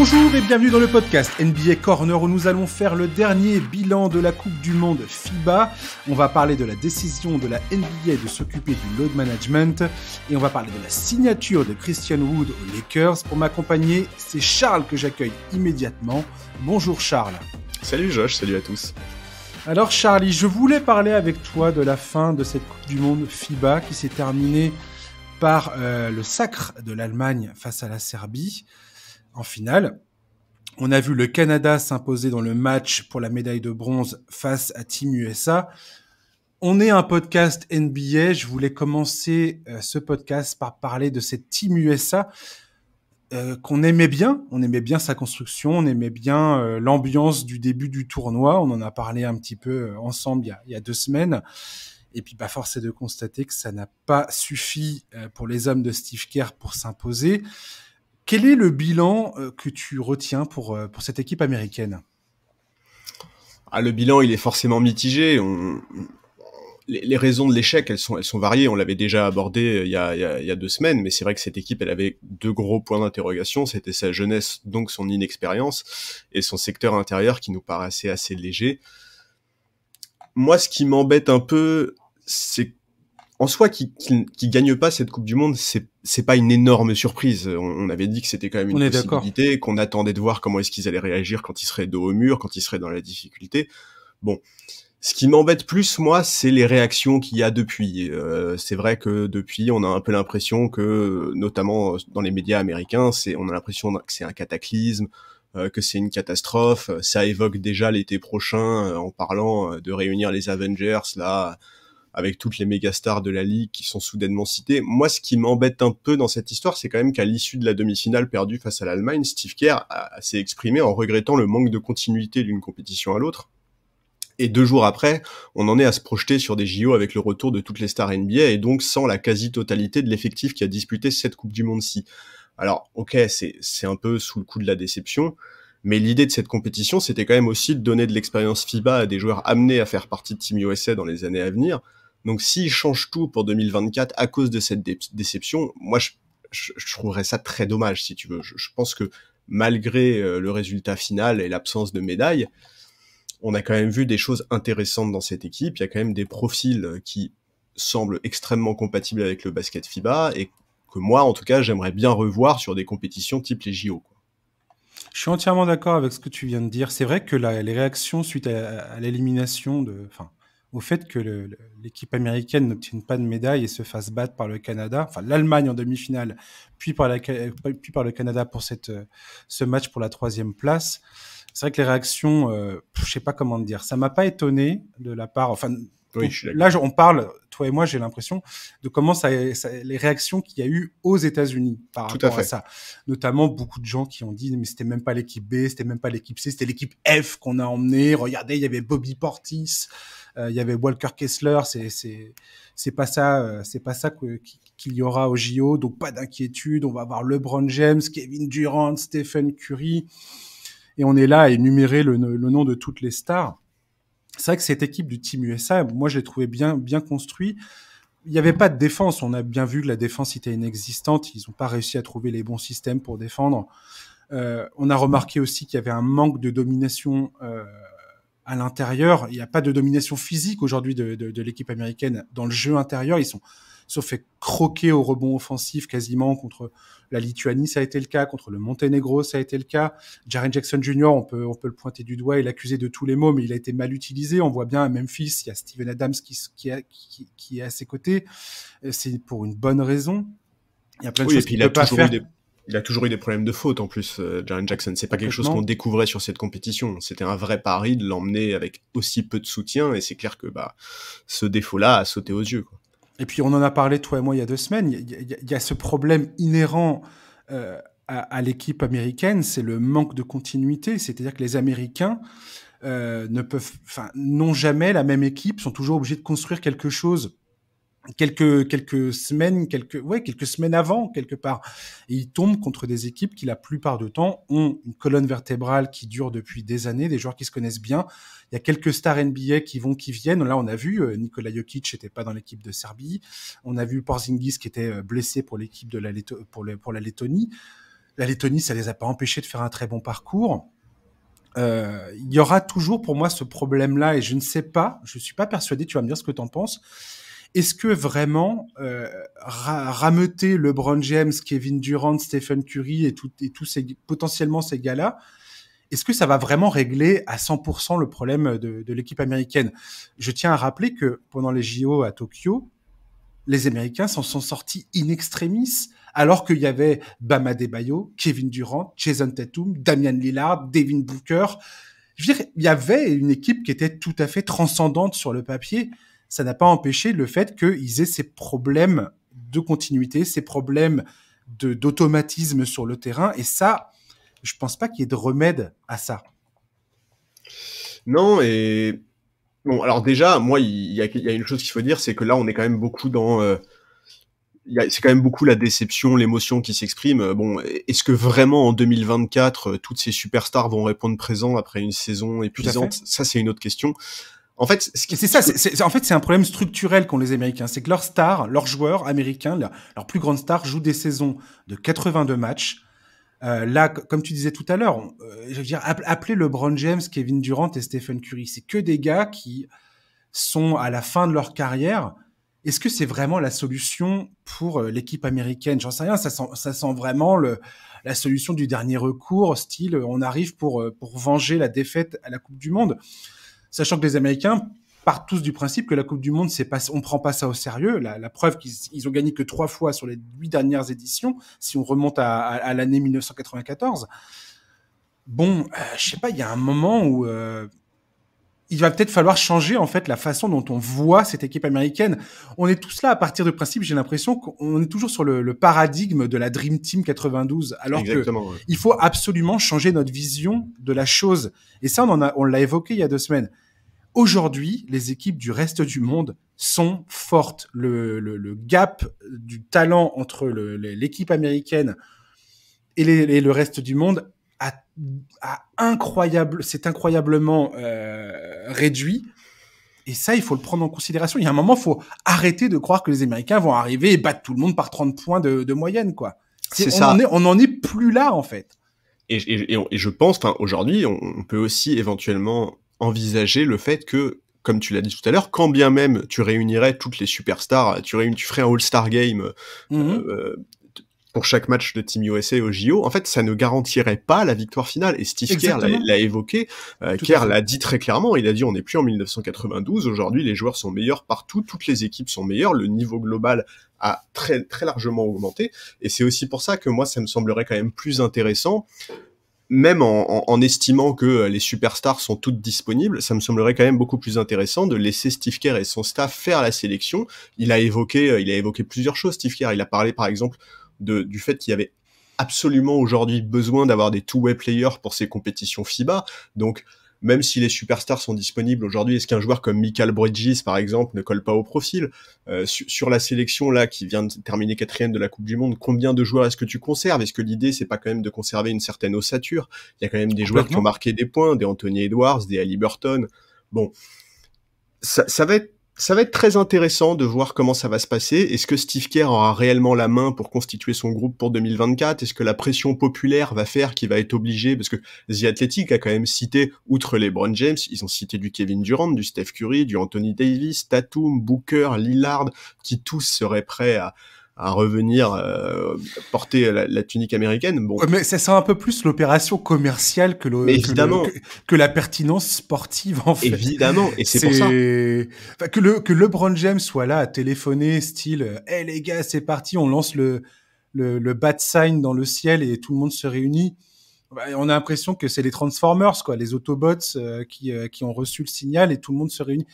Bonjour et bienvenue dans le podcast NBA Corner où nous allons faire le dernier bilan de la Coupe du Monde FIBA. On va parler de la décision de la NBA de s'occuper du load management et on va parler de la signature de Christian Wood aux Lakers. Pour m'accompagner, c'est Charles que j'accueille immédiatement. Bonjour Charles. Salut Josh, salut à tous. Alors Charlie, je voulais parler avec toi de la fin de cette Coupe du Monde FIBA qui s'est terminée par le sacre de l'Allemagne face à la Serbie. En finale, on a vu le Canada s'imposer dans le match pour la médaille de bronze face à Team USA. On est un podcast NBA. Je voulais commencer ce podcast par parler de cette Team USA qu'on aimait bien. On aimait bien sa construction, on aimait bien l'ambiance du début du tournoi. On en a parlé un petit peu ensemble il y a 2 semaines. Et puis, force est de constater que ça n'a pas suffi pour les hommes de Steve Kerr pour s'imposer. Quel est le bilan que tu retiens pour cette équipe américaine ? Le bilan, il est forcément mitigé. Les raisons de l'échec, elles sont variées. On l'avait déjà abordé il y a 2 semaines, mais c'est vrai que cette équipe, elle avait 2 gros points d'interrogation. C'était sa jeunesse, donc son inexpérience, et son secteur intérieur qui nous paraissait assez léger. Moi, ce qui m'embête un peu, c'est en soi, qui gagne pas cette Coupe du Monde, c'est pas une énorme surprise. On avait dit que c'était quand même une possibilité, qu'on attendait de voir comment est-ce qu'ils allaient réagir quand ils seraient dos au mur, quand ils seraient dans la difficulté. Bon. Ce qui m'embête plus, moi, c'est les réactions qu'il y a depuis. C'est vrai que depuis, on a un peu l'impression que, notamment dans les médias américains, on a l'impression que c'est un cataclysme, que c'est une catastrophe. Ça évoque déjà l'été prochain en parlant de réunir les Avengers, là, avec toutes les méga stars de la ligue qui sont soudainement citées. Moi, ce qui m'embête un peu dans cette histoire, c'est quand même qu'à l'issue de la demi-finale perdue face à l'Allemagne, Steve Kerr s'est exprimé en regrettant le manque de continuité d'une compétition à l'autre. Et 2 jours après, on en est à se projeter sur des JO avec le retour de toutes les stars NBA et donc sans la quasi-totalité de l'effectif qui a disputé cette Coupe du Monde-ci. Alors, ok, c'est un peu sous le coup de la déception, mais l'idée de cette compétition, c'était quand même aussi de donner de l'expérience FIBA à des joueurs amenés à faire partie de Team USA dans les années à venir. Donc s'ils changent tout pour 2024 à cause de cette déception, moi je trouverais ça très dommage si tu veux. Je pense que malgré le résultat final et l'absence de médaille, on a quand même vu des choses intéressantes dans cette équipe. Il y a quand même des profils qui semblent extrêmement compatibles avec le basket FIBA et que moi en tout cas j'aimerais bien revoir sur des compétitions type les JO, quoi. Je suis entièrement d'accord avec ce que tu viens de dire. C'est vrai que les réactions suite à l'élimination au fait que l'équipe américaine n'obtienne pas de médaille et se fasse battre par le Canada, enfin l'Allemagne en demi-finale, puis par le Canada pour ce match pour la 3e place. C'est vrai que les réactions, je sais pas comment te dire, ça m'a pas étonné de la part, Oui, là on parle, toi et moi, j'ai l'impression de comment les réactions qu'il y a eu aux États-Unis par rapport à ça. Notamment beaucoup de gens qui ont dit mais c'était même pas l'équipe B, c'était même pas l'équipe C, c'était l'équipe F qu'on a emmené. Regardez, il y avait Bobby Portis, il y avait Walker Kessler, c'est pas ça qu'il y aura au JO, donc pas d'inquiétude, on va avoir LeBron James, Kevin Durant, Stephen Curry. Et on est là à énumérer le nom de toutes les stars. C'est vrai que cette équipe du Team USA, moi, je l'ai trouvé bien construit. Il n'y avait pas de défense. On a bien vu que la défense était inexistante. Ils n'ont pas réussi à trouver les bons systèmes pour défendre. On a remarqué aussi qu'il y avait un manque de domination à l'intérieur. Il n'y a pas de domination physique aujourd'hui de l'équipe américaine dans le jeu intérieur. Ils sont fait croquer au rebond offensif quasiment contre la Lituanie, ça a été le cas, contre le Monténégro, ça a été le cas. Jaren Jackson Jr., on peut le pointer du doigt et l'accuser de tous les maux, mais il a été mal utilisé. On voit bien à Memphis, il y a Steven Adams qui est à ses côtés. C'est pour une bonne raison. Il y a plein de choses qu'il ne peut pas faire. Il a toujours eu des problèmes de faute en plus, Jaren Jackson. C'est pas quelque chose qu'on découvrait sur cette compétition. C'était un vrai pari de l'emmener avec aussi peu de soutien, et c'est clair que ce défaut-là a sauté aux yeux, quoi. Et puis, on en a parlé, toi et moi, il y a 2 semaines. Il y a ce problème inhérent à l'équipe américaine, c'est le manque de continuité. C'est-à-dire que les Américains n'ont jamais la même équipe, sont toujours obligés de construire quelque chose quelques semaines avant, quelque part. Et ils tombent contre des équipes qui, la plupart du temps, ont une colonne vertébrale qui dure depuis des années, des joueurs qui se connaissent bien. Il y a quelques stars NBA qui viennent. Là, on a vu Nikola Jokic n'était pas dans l'équipe de Serbie. On a vu Porzingis qui était blessé pour l'équipe pour la Lettonie. La Lettonie, ça les a pas empêchés de faire un très bon parcours. Il y aura toujours pour moi ce problème-là et je ne sais pas, je suis pas persuadé, tu vas me dire ce que tu en penses. Est-ce que vraiment rameuter LeBron James, Kevin Durant, Stephen Curry et tous ces potentiellement ces gars-là, est-ce que ça va vraiment régler à 100% le problème de l'équipe américaine? Je tiens à rappeler que pendant les JO à Tokyo, les Américains s'en sont sortis in extremis, alors qu'il y avait Bam Adebayo, Kevin Durant, Jason Tatum, Damian Lillard, Devin Booker. Je veux dire, il y avait une équipe qui était tout à fait transcendante sur le papier. Ça n'a pas empêché le fait qu'ils aient ces problèmes de continuité, ces problèmes d'automatisme sur le terrain. Et ça, je pense pas qu'il y ait de remède à ça. Non, et bon, alors déjà, moi, il y a une chose qu'il faut dire, c'est que là, on est quand même beaucoup dans... c'est quand même beaucoup la déception, l'émotion qui s'exprime. Bon, est-ce que vraiment en 2024, toutes ces superstars vont répondre présent après une saison épuisante? Ça, c'est une autre question. En fait, c'est un problème structurel qu'ont les Américains. C'est que leurs stars, leurs joueurs américains, leurs plus grandes stars jouent des saisons de 82 matchs. Là, comme tu disais tout à l'heure, je veux dire, appeler LeBron James, Kevin Durant et Stephen Curry, c'est que des gars qui sont à la fin de leur carrière. Est-ce que c'est vraiment la solution pour l'équipe américaine? J'en sais rien, ça sent vraiment la solution du dernier recours, style on arrive pour venger la défaite à la Coupe du Monde. Sachant que les Américains partent tous du principe que la Coupe du Monde, on prend pas ça au sérieux. La preuve qu'ils ont gagné que 3 fois sur les 8 dernières éditions, si on remonte à l'année 1994. Bon, je sais pas, il y a un moment où il va peut-être falloir changer en fait la façon dont on voit cette équipe américaine. On est tous là à partir du principe, j'ai l'impression qu'on est toujours sur le paradigme de la Dream Team 92, alors il faut absolument changer notre vision de la chose. Et ça, on l'a évoqué il y a 2 semaines. Aujourd'hui, les équipes du reste du monde sont fortes. Le gap du talent entre l'équipe américaine et le reste du monde c'est incroyablement réduit. Et ça, il faut le prendre en considération. Il y a un moment, il faut arrêter de croire que les Américains vont arriver et battre tout le monde par 30 points de moyenne, quoi. On n'en est plus là, en fait. Et je pense, enfin, aujourd'hui, on peut aussi éventuellement envisager le fait que, comme tu l'as dit tout à l'heure, quand bien même tu réunirais toutes les superstars, tu ferais un All-Star Game pour chaque match de Team USA au JO, en fait, ça ne garantirait pas la victoire finale. Et Steve Kerr l'a évoqué. Kerr l'a dit très clairement. Il a dit, on n'est plus en 1992. Aujourd'hui, les joueurs sont meilleurs partout. Toutes les équipes sont meilleures. Le niveau global a très, très largement augmenté. Et c'est aussi pour ça que moi, ça me semblerait quand même plus intéressant, même en estimant que les superstars sont toutes disponibles, ça me semblerait quand même beaucoup plus intéressant de laisser Steve Kerr et son staff faire la sélection. Il a évoqué plusieurs choses, Steve Kerr. Il a parlé, par exemple, du fait qu'il y avait absolument aujourd'hui besoin d'avoir des two-way players pour ces compétitions FIBA. Donc, même si les superstars sont disponibles aujourd'hui, est-ce qu'un joueur comme Mikal Bridges, par exemple, ne colle pas au profil? Sur la sélection, là, qui vient de terminer 4e de la Coupe du Monde, combien de joueurs est-ce que tu conserves? Est-ce que l'idée, c'est pas quand même de conserver une certaine ossature? Il y a quand même des joueurs qui ont marqué des points, des Anthony Edwards, des Haliburton. Bon, ça va être très intéressant de voir comment ça va se passer. Est-ce que Steve Kerr aura réellement la main pour constituer son groupe pour 2024? Est-ce que la pression populaire va faire qu'il va être obligé? Parce que The Athletic a quand même cité, outre les LeBron James, ils ont cité du Kevin Durant, du Steph Curry, du Anthony Davis, Tatum, Booker, Lillard, qui tous seraient prêts à revenir porter la tunique américaine. Bon. Mais ça sent un peu plus l'opération commerciale que la pertinence sportive, en fait. Évidemment, et c'est pour ça. Enfin, que LeBron James soit là à téléphoner, style hey, les gars, c'est parti, on lance le bat sign dans le ciel et tout le monde se réunit. On a l'impression que c'est les Transformers, quoi, les Autobots qui ont reçu le signal et tout le monde se réunit.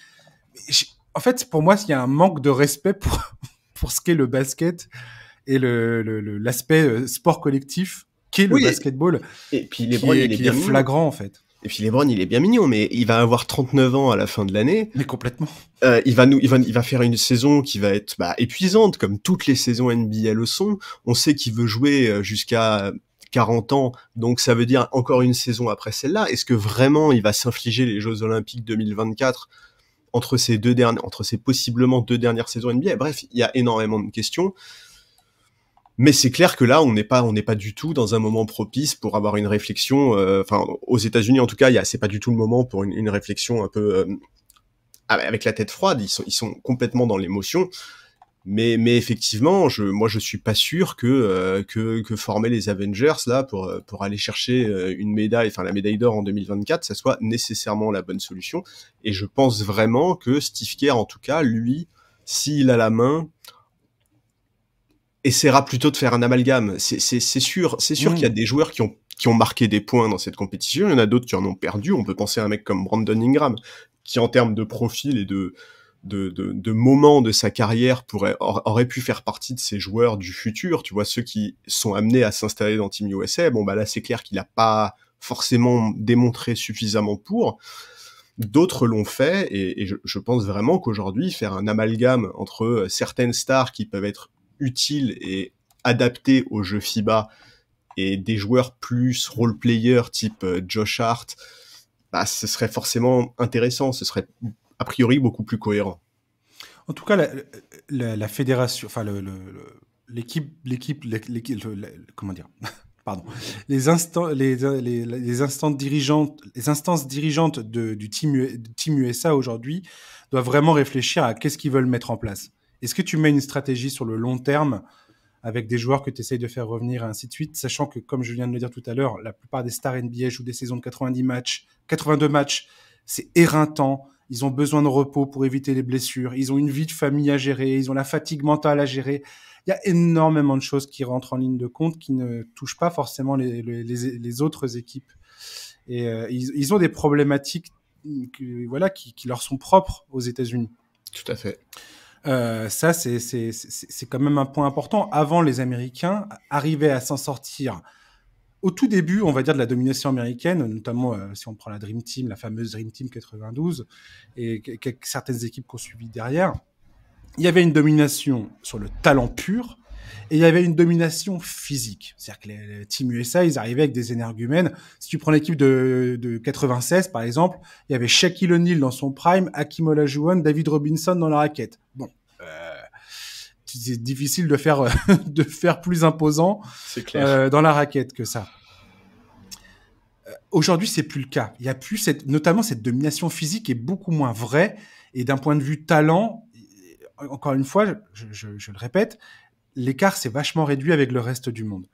En fait, pour moi, il y a un manque de respect pour ce qu'est le basket et l'aspect sport collectif qu'est le basketball. Et puis LeBron, il est bien flagrant, en fait. Et puis LeBron, il est bien mignon, mais il va avoir 39 ans à la fin de l'année. Mais complètement. Il va faire une saison qui va être épuisante, comme toutes les saisons NBA le sont. On sait qu'il veut jouer jusqu'à 40 ans, donc ça veut dire encore une saison après celle-là. Est-ce que vraiment il va s'infliger les Jeux Olympiques 2024 entre ces possiblement 2 dernières saisons NBA? Bref, il y a énormément de questions. Mais c'est clair que là, on n'est pas du tout dans un moment propice pour avoir une réflexion. Enfin, aux États-Unis en tout cas, c'est pas du tout le moment pour une réflexion un peu avec la tête froide. Ils sont complètement dans l'émotion. Mais effectivement, moi je suis pas sûr que former les Avengers là pour aller chercher une médaille, enfin la médaille d'or en 2024, ça soit nécessairement la bonne solution. Et je pense vraiment que Steve Kerr, en tout cas, lui, s'il a la main, essaiera plutôt de faire un amalgame. C'est sûr qu'il y a des joueurs qui ont marqué des points dans cette compétition. Il y en a d'autres qui en ont perdu. On peut penser à un mec comme Brandon Ingram, qui en termes de profil et de moments de sa carrière aurait pu faire partie de ces joueurs du futur, tu vois, ceux qui sont amenés à s'installer dans Team USA. Bon, bah là, c'est clair qu'il a pas forcément démontré suffisamment pour. D'autres l'ont fait, et je pense vraiment qu'aujourd'hui, faire un amalgame entre certaines stars qui peuvent être utiles et adaptées au jeu FIBA et des joueurs plus role-player type Josh Hart, bah, ce serait forcément intéressant, ce serait a priori beaucoup plus cohérent. En tout cas, la fédération, enfin l'équipe, comment dire, pardon, les instances dirigeantes du team USA aujourd'hui doivent vraiment réfléchir à qu'est-ce qu'ils veulent mettre en place. Est-ce que tu mets une stratégie sur le long terme avec des joueurs que tu essayes de faire revenir et ainsi de suite, sachant que, comme je viens de le dire tout à l'heure, la plupart des stars NBA jouent des saisons de 82 matchs, c'est éreintant. Ils ont besoin de repos pour éviter les blessures. Ils ont une vie de famille à gérer. Ils ont la fatigue mentale à gérer. Il y a énormément de choses qui rentrent en ligne de compte qui ne touchent pas forcément les autres équipes. Et ils ont des problématiques qui leur sont propres aux États-Unis. Tout à fait. Ça, c'est quand même un point important. Avant, les Américains arrivaient à s'en sortir. Au tout début, on va dire, de la domination américaine, notamment si on prend la Dream Team, la fameuse Dream Team 92, et certaines équipes qui ont suivi derrière, il y avait une domination sur le talent pur, et il y avait une domination physique. C'est-à-dire que les Team USA, ils arrivaient avec des énergumènes. Si tu prends l'équipe de 96, par exemple, il y avait Shaquille O'Neal dans son prime, Hakeem Olajuwon, David Robinson dans la raquette. Bon, c'est difficile de faire plus imposant dans la raquette que ça. Aujourd'hui, c'est plus le cas. Il y a plus notamment cette domination physique est beaucoup moins vraie. Et d'un point de vue talent, encore une fois, je le répète, l'écart s'est vachement réduit avec le reste du monde.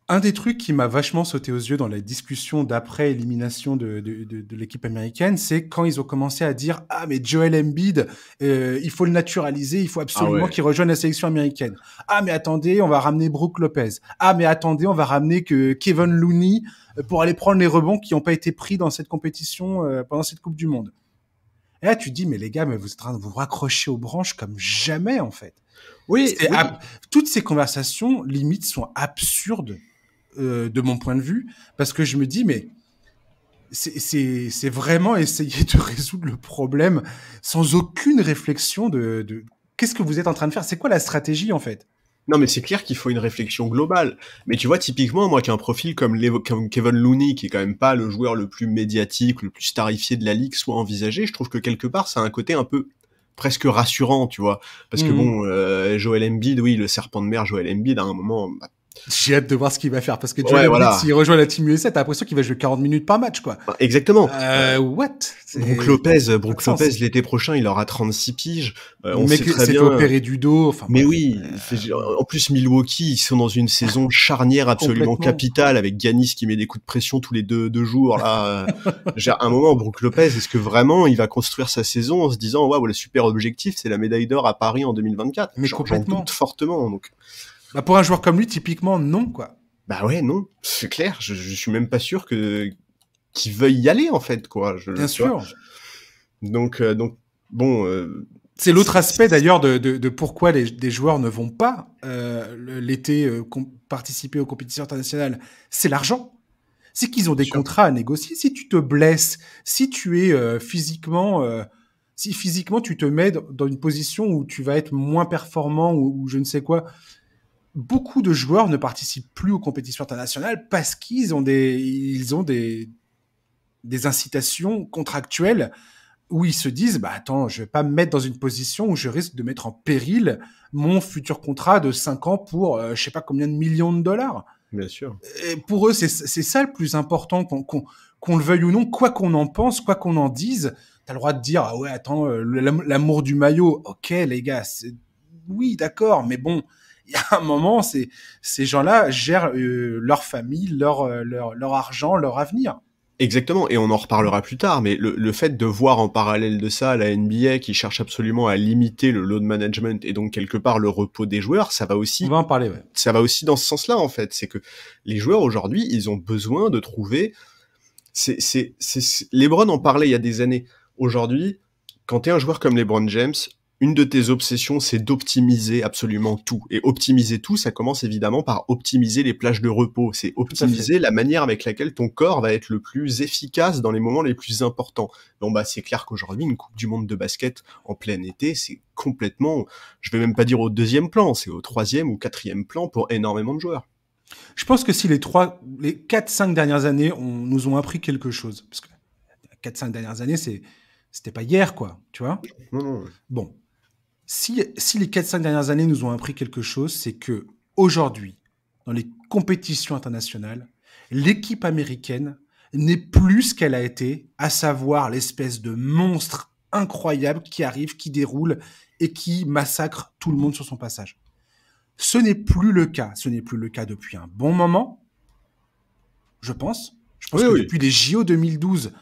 Un des trucs qui m'a vachement sauté aux yeux dans la discussion d'après élimination de l'équipe américaine, c'est quand ils ont commencé à dire « Ah, mais Joel Embiid, il faut le naturaliser, il faut absolument qu'il rejoigne la sélection américaine. Ah, mais attendez, on va ramener Brook Lopez. Ah, mais attendez, on va ramener Kevin Looney pour aller prendre les rebonds qui n'ont pas été pris dans cette compétition pendant cette Coupe du Monde. » Et là, tu te dis « Mais les gars, mais vous êtes en train de vous raccrocher aux branches comme jamais, en fait. » Oui. Toutes ces conversations, limite, sont absurdes. De mon point de vue, parce que je me dis, mais c'est vraiment essayer de résoudre le problème sans aucune réflexion de qu'est-ce que vous êtes en train de faire, c'est quoi la stratégie en fait? Non, mais c'est clair qu'il faut une réflexion globale. Mais tu vois, typiquement, moi qui ai un profil comme Kevin Looney, qui est quand même pas le joueur le plus médiatique, le plus starifié de la ligue, soit envisagé, je trouve que quelque part, ça a un côté un peu presque rassurant, tu vois. Parce que bon, Joel Embiid, oui, le serpent de mer Joel Embiid, à un moment... J'ai hâte de voir ce qu'il va faire, parce que Joel Embiid, s'il rejoint la Team USA, t'as l'impression qu'il va jouer 40 minutes par match, quoi. Exactement. What? Brook Lopez, l'été prochain, il aura 36 piges. On sait très bien. S'est opéré du dos. Enfin, mais oui. En plus, Milwaukee, ils sont dans une saison charnière absolument capitale, avec Giannis qui met des coups de pression tous les deux jours, là. À un moment, Brook Lopez, est-ce que vraiment il va construire sa saison en se disant, waouh, le super objectif, c'est la médaille d'or à Paris en 2024? Mais complètement. J'en doute fortement, donc. Bah pour un joueur comme lui, typiquement, non, quoi. Bah ouais, non, c'est clair. Je suis même pas sûr qu'il veuille y aller, en fait, quoi. Bien sûr. Donc bon. C'est l'autre aspect d'ailleurs de pourquoi des joueurs ne vont pas l'été participer aux compétitions internationales. C'est l'argent. C'est qu'ils ont des contrats à négocier. Si tu te blesses, si tu es physiquement, si physiquement tu te mets dans une position où tu vas être moins performant ou je ne sais quoi. Beaucoup de joueurs ne participent plus aux compétitions internationales parce qu'ils ont des incitations contractuelles où ils se disent, bah attends, je vais pas me mettre dans une position où je risque de mettre en péril mon futur contrat de 5 ans pour je sais pas combien de millions de dollars. Bien sûr. Et pour eux, c'est ça le plus important, qu'on le veuille ou non, quoi qu'on en pense, quoi qu'on en dise. T'as le droit de dire, ah ouais, attends, l'amour du maillot, ok les gars, oui d'accord, mais bon, il y a un moment, ces gens-là gèrent leur famille, leur argent, leur avenir. Exactement, et on en reparlera plus tard, mais le fait de voir en parallèle de ça la NBA qui cherche absolument à limiter le load management et donc quelque part le repos des joueurs, ça va aussi... On va en parler, ouais. Ça va aussi dans ce sens-là, en fait. C'est que les joueurs, aujourd'hui, ils ont besoin de trouver... LeBron en parlait il y a des années. Aujourd'hui, quand t'es un joueur comme LeBron James, une de tes obsessions, c'est d'optimiser absolument tout. Et optimiser tout, ça commence évidemment par optimiser les plages de repos. C'est optimiser la manière avec laquelle ton corps va être le plus efficace dans les moments les plus importants. Bon, bah, c'est clair qu'aujourd'hui, une Coupe du Monde de basket en plein été, c'est complètement, je vais même pas dire au 2e plan, c'est au 3e ou 4e plan pour énormément de joueurs. Je pense que si les 4-5 dernières années nous ont appris quelque chose, parce que 4-5 dernières années, c'était pas hier, quoi, tu vois. Non. Bon. Si les 4-5 dernières années nous ont appris quelque chose, c'est que aujourd'hui, dans les compétitions internationales, l'équipe américaine n'est plus ce qu'elle a été, à savoir l'espèce de monstre incroyable qui arrive, qui déroule et qui massacre tout le monde sur son passage. Ce n'est plus le cas. Ce n'est plus le cas depuis un bon moment, je pense. Je pense que depuis les JO 2012,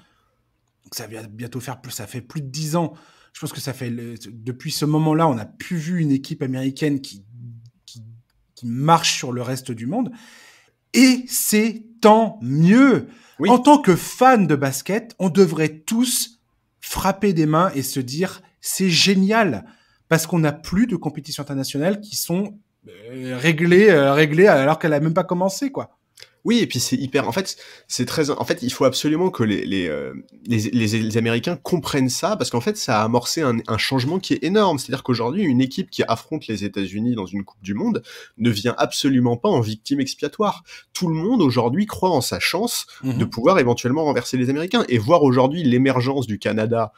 ça vient bientôt faire plus, ça fait plus de 10 ans. Je pense que ça fait depuis ce moment-là, on n'a plus vu une équipe américaine qui marche sur le reste du monde. Et c'est tant mieux. Oui. En tant que fan de basket, on devrait tous frapper des mains et se dire c'est génial parce qu'on n'a plus de compétitions internationales qui sont réglées alors qu'elle a même pas commencé, quoi. Oui, et puis c'est hyper. En fait, c'est très. En fait, il faut absolument que les Américains comprennent ça, parce qu'en fait, ça a amorcé un changement qui est énorme. C'est-à-dire qu'aujourd'hui, une équipe qui affronte les États-Unis dans une Coupe du Monde ne vient absolument pas en victime expiatoire. Tout le monde aujourd'hui croit en sa chance de pouvoir éventuellement renverser les Américains, et voir aujourd'hui l'émergence du Canada.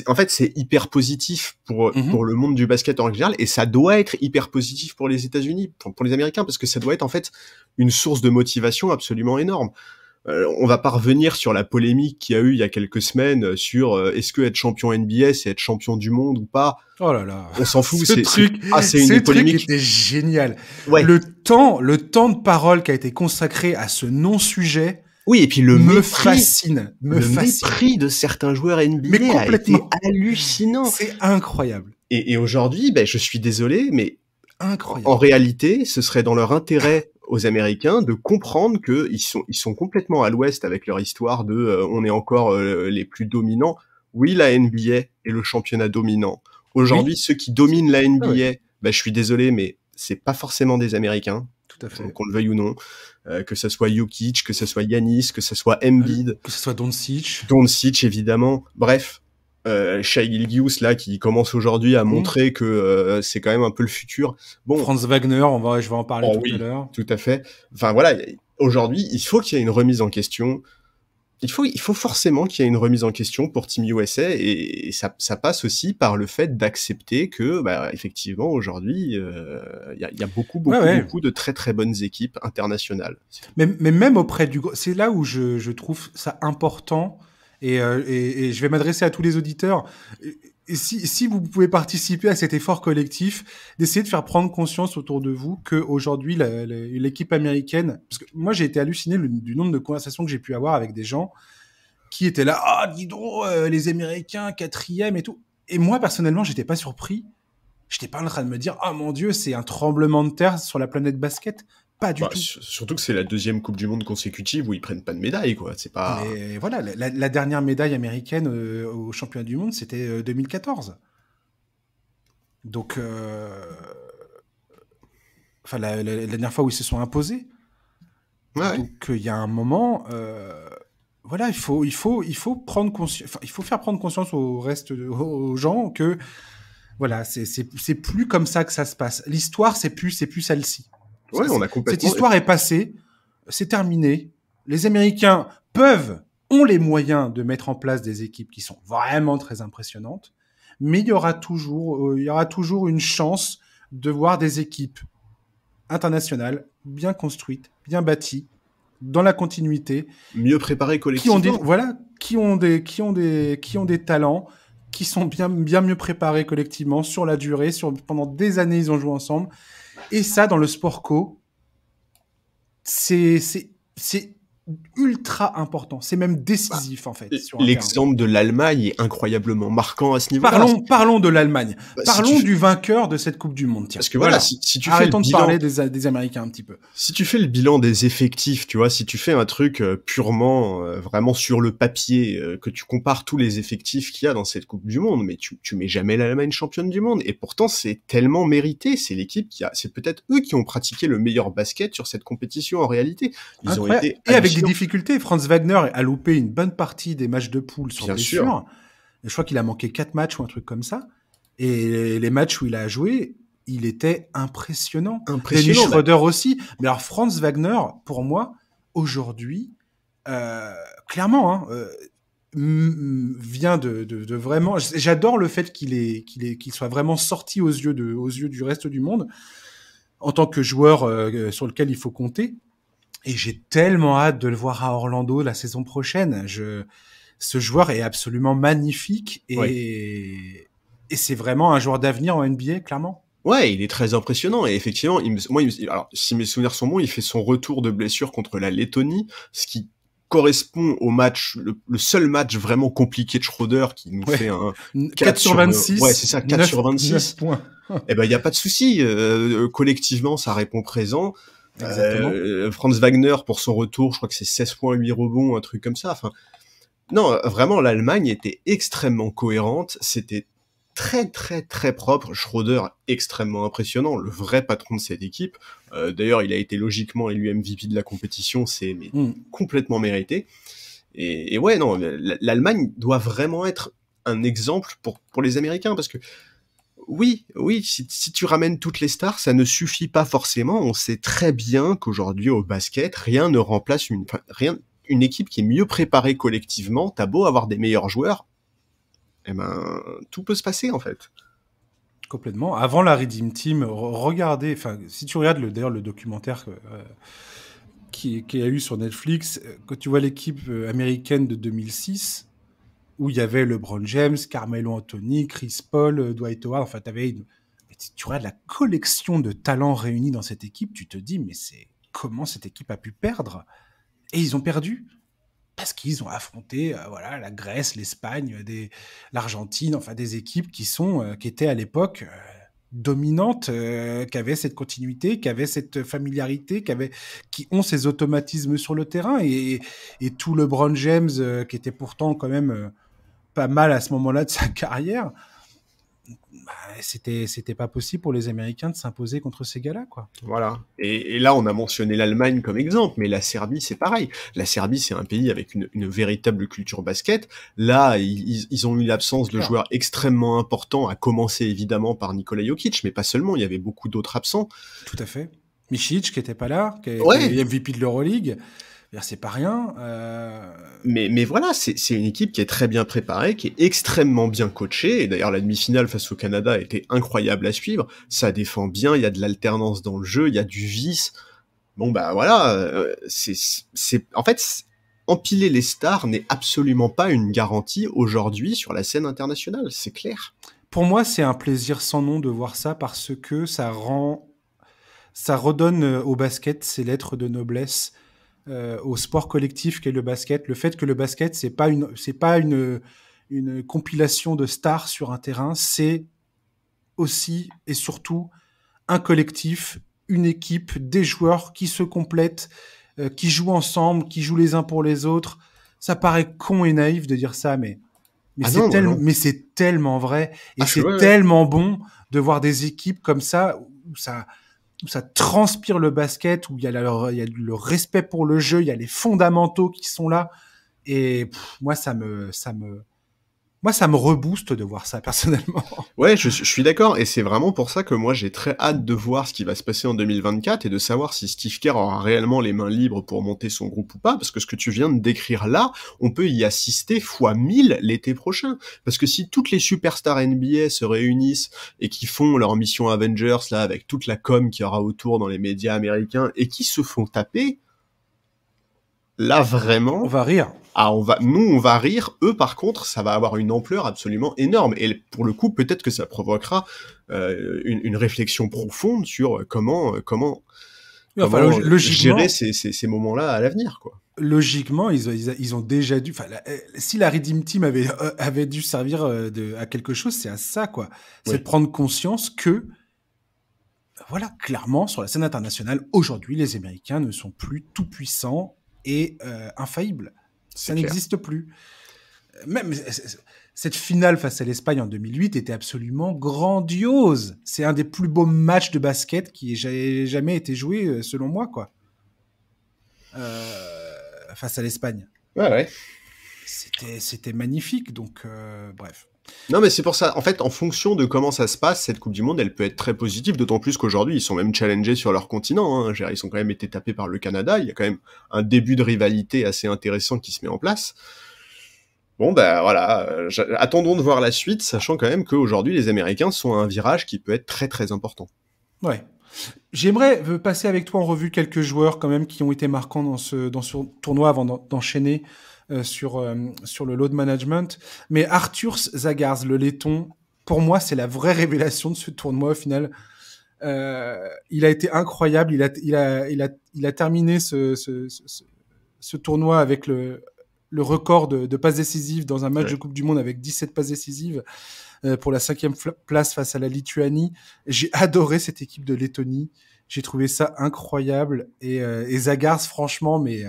En fait, c'est hyper positif pour le monde du basket en général, et ça doit être hyper positif pour les États-Unis, pour les Américains, parce que ça doit être en fait une source de motivation absolument énorme. On va pas revenir sur la polémique qu'il y a eu il y a quelques semaines sur est-ce que être champion NBA c'est être champion du monde ou pas. Oh là là. On s'en fout. C'est une polémique qui était génial. Ouais. Le temps de parole qui a été consacré à ce non-sujet. Oui, et puis me fascine. Mépris de certains joueurs NBA a été hallucinant. C'est incroyable. Et aujourd'hui, je suis désolé, mais incroyable. En réalité, ce serait dans leur intérêt aux Américains de comprendre que ils sont complètement à l'ouest avec leur histoire de on est encore les plus dominants. Oui, la NBA est le championnat dominant. Aujourd'hui, ceux qui dominent la NBA, je suis désolé, mais c'est pas forcément des Américains. Tout à fait. Qu'on le veuille ou non. Que ça soit Jokic, que ça soit Giannis, que ça soit Embiid. Que ça soit Doncic. Doncic, évidemment. Bref. Shai Gilgeous, là, qui commence aujourd'hui à montrer que c'est quand même un peu le futur. Bon. Franz Wagner, je vais en parler tout à l'heure. Tout à fait. Enfin, voilà. Aujourd'hui, il faut qu'il y ait une remise en question. Il faut forcément qu'il y ait une remise en question pour Team USA, et ça passe aussi par le fait d'accepter que, effectivement, aujourd'hui, il y a beaucoup de très très bonnes équipes internationales. Mais même auprès c'est là où je trouve ça important, et je vais m'adresser à tous les auditeurs. Et si vous pouvez participer à cet effort collectif, d'essayer de faire prendre conscience autour de vous qu'aujourd'hui, l'équipe américaine, parce que moi j'ai été halluciné du nombre de conversations que j'ai pu avoir avec des gens qui étaient là, ah dis donc, les Américains 4e et tout. Et moi personnellement, j'étais pas surpris. J'étais pas en train de me dire, ah mon Dieu, c'est un tremblement de terre sur la planète basket. Pas du tout. Surtout que c'est la 2e Coupe du Monde consécutive où ils prennent pas de médaille, quoi. C'est pas. Mais voilà, la dernière médaille américaine au championnat du monde, c'était 2014. Donc, la dernière fois où ils se sont imposés. Ouais. Donc, il y a un moment, voilà, il faut prendre conscience. Il faut faire prendre conscience aux gens que, voilà, c'est plus comme ça que ça se passe. L'histoire, c'est plus celle-ci. Ouais, on a complètement. Cette histoire est passée, c'est terminé. Les Américains ont les moyens de mettre en place des équipes qui sont vraiment très impressionnantes, mais il y aura toujours une chance de voir des équipes internationales bien construites, bien bâties, dans la continuité, mieux préparées collectivement, qui ont des talents, qui sont bien mieux préparés collectivement sur la durée, pendant des années ils ont joué ensemble, et ça dans le sport co, c'est ultra important, c'est même décisif en fait. L'exemple de l'Allemagne est incroyablement marquant à ce niveau-là. Parlons de l'Allemagne. Parlons du vainqueur de cette Coupe du Monde. Tiens. Parce que voilà, si tu arrêtons de parler des Américains un petit peu. Si tu fais le bilan des effectifs, tu vois, si tu fais un truc purement, vraiment sur le papier, que tu compares tous les effectifs qu'il y a dans cette Coupe du Monde, mais tu mets jamais l'Allemagne championne du monde. Et pourtant, c'est tellement mérité. C'est l'équipe c'est peut-être eux qui ont pratiqué le meilleur basket sur cette compétition en réalité. Ils ont été et avec des difficultés. Franz Wagner a loupé une bonne partie des matchs de poule sur blessure. Je crois qu'il a manqué 4 matchs ou un truc comme ça. Et les matchs où il a joué, il était impressionnant. Dennis Schroeder aussi. Mais alors Franz Wagner, pour moi, aujourd'hui, clairement, vient de vraiment. J'adore le fait qu'il soit vraiment sorti aux yeux du reste du monde en tant que joueur sur lequel il faut compter. Et j'ai tellement hâte de le voir à Orlando la saison prochaine. Ce joueur est absolument magnifique et c'est vraiment un joueur d'avenir en NBA, clairement. Ouais, il est très impressionnant et effectivement, alors si mes souvenirs sont bons, il fait son retour de blessure contre la Lettonie, ce qui correspond au match, le seul match vraiment compliqué de Schroeder qui nous fait un 4 sur 26. Ouais, c'est ça, 4 sur 26. 9 points. Eh ben, il y a pas de souci. Collectivement, ça répond présent. Franz Wagner, pour son retour, je crois que c'est 16 points, 8 rebonds, un truc comme ça. Enfin, non, vraiment, l'Allemagne était extrêmement cohérente. C'était très, très, très propre. Schroeder, extrêmement impressionnant. Le vrai patron de cette équipe. D'ailleurs, il a été logiquement élu MVP de la compétition. C'est complètement mérité. Et ouais, non, l'Allemagne doit vraiment être un exemple pour les Américains parce que oui, si tu ramènes toutes les stars, ça ne suffit pas forcément. On sait très bien qu'aujourd'hui, au basket, rien ne remplace une équipe qui est mieux préparée collectivement. T'as beau avoir des meilleurs joueurs, eh ben, tout peut se passer, en fait. Complètement. Avant la Redeem Team, regardez, si tu regardes d'ailleurs le documentaire qu'il y a eu sur Netflix, quand tu vois l'équipe américaine de 2006, où il y avait LeBron James, Carmelo Anthony, Chris Paul, Dwight Howard, enfin, tu regardes la collection de talents réunis dans cette équipe, tu te dis, mais comment cette équipe a pu perdre? Et ils ont perdu parce qu'ils ont affronté la Grèce, l'Espagne, l'Argentine, enfin des équipes qui étaient à l'époque dominantes, qui avaient cette continuité, qui avaient cette familiarité, qui ont ces automatismes sur le terrain et tout LeBron James qui était pourtant quand même pas mal à ce moment-là de sa carrière, c'était pas possible pour les Américains de s'imposer contre ces gars-là, quoi. Voilà. Et là, on a mentionné l'Allemagne comme exemple, mais la Serbie, c'est pareil. La Serbie, c'est un pays avec une véritable culture basket. Là, ils ont eu l'absence de joueurs extrêmement importants, à commencer évidemment par Nikola Jokic, mais pas seulement, il y avait beaucoup d'autres absents. Tout à fait. Mišić, qui était pas là, qui est MVP de l'Euroleague. C'est pas rien. Mais voilà, c'est une équipe qui est très bien préparée, qui est extrêmement bien coachée. Et d'ailleurs, la demi-finale face au Canada était incroyable à suivre. Ça défend bien, il y a de l'alternance dans le jeu, il y a du vice. Bon, bah voilà, en fait, empiler les stars n'est absolument pas une garantie aujourd'hui sur la scène internationale, c'est clair. Pour moi, c'est un plaisir sans nom de voir ça parce que ça redonne au basket ses lettres de noblesse. Au sport collectif qu'est le basket, le fait que le basket c'est pas une compilation de stars sur un terrain, c'est aussi et surtout un collectif, une équipe, des joueurs qui se complètent, qui jouent ensemble, qui jouent les uns pour les autres. Ça paraît con et naïf de dire ça, mais c'est tellement vrai et tellement bon de voir des équipes comme ça où ça transpire le basket, où il y a le respect pour le jeu, il y a les fondamentaux qui sont là. Et moi, Moi, ça me rebooste de voir ça, personnellement. Ouais, je suis d'accord, et c'est vraiment pour ça que moi j'ai très hâte de voir ce qui va se passer en 2024 et de savoir si Steve Kerr aura réellement les mains libres pour monter son groupe ou pas, parce que ce que tu viens de décrire là, on peut y assister fois 1000 l'été prochain. Parce que si toutes les superstars NBA se réunissent et qui font leur mission Avengers, là, avec toute la com qu'il y aura autour dans les médias américains, et qui se font taper, là vraiment... On va rire. Nous, on va rire. Eux, par contre, ça va avoir une ampleur absolument énorme. Et pour le coup, peut-être que ça provoquera une réflexion profonde sur comment gérer ces moments-là à l'avenir, quoi. Logiquement, ils ont déjà dû. Si la Redeem Team avait dû servir à quelque chose, c'est à ça, quoi. C'est de prendre conscience que, voilà, clairement, sur la scène internationale, aujourd'hui, les Américains ne sont plus tout puissants et infaillibles. Ça n'existe plus. Même cette finale face à l'Espagne en 2008 était absolument grandiose. C'est un des plus beaux matchs de basket qui ait jamais été joué, selon moi, quoi. Face à l'Espagne. Ouais. C'était magnifique, donc bref. Non, mais c'est pour ça. En fait, en fonction de comment ça se passe, cette Coupe du Monde, elle peut être très positive, d'autant plus qu'aujourd'hui, ils sont même challengés sur leur continent, hein. Ils ont quand même été tapés par le Canada. Il y a quand même un début de rivalité assez intéressant qui se met en place. Bon, voilà. Attendons de voir la suite, sachant quand même qu'aujourd'hui, les Américains sont à un virage qui peut être très, très important. Ouais. J'aimerais passer avec toi en revue quelques joueurs quand même qui ont été marquants dans ce tournoi avant d'enchaîner sur le load management. Mais Arthur Zagars, le laiton, pour moi, c'est la vraie révélation de ce tournoi au final. Il a été incroyable. Il a terminé ce tournoi avec le record de passes décisives dans un match de Coupe du Monde avec 17 passes décisives pour la 5e place face à la Lituanie. J'ai adoré cette équipe de Lettonie. J'ai trouvé ça incroyable. Et Zagars, franchement, mais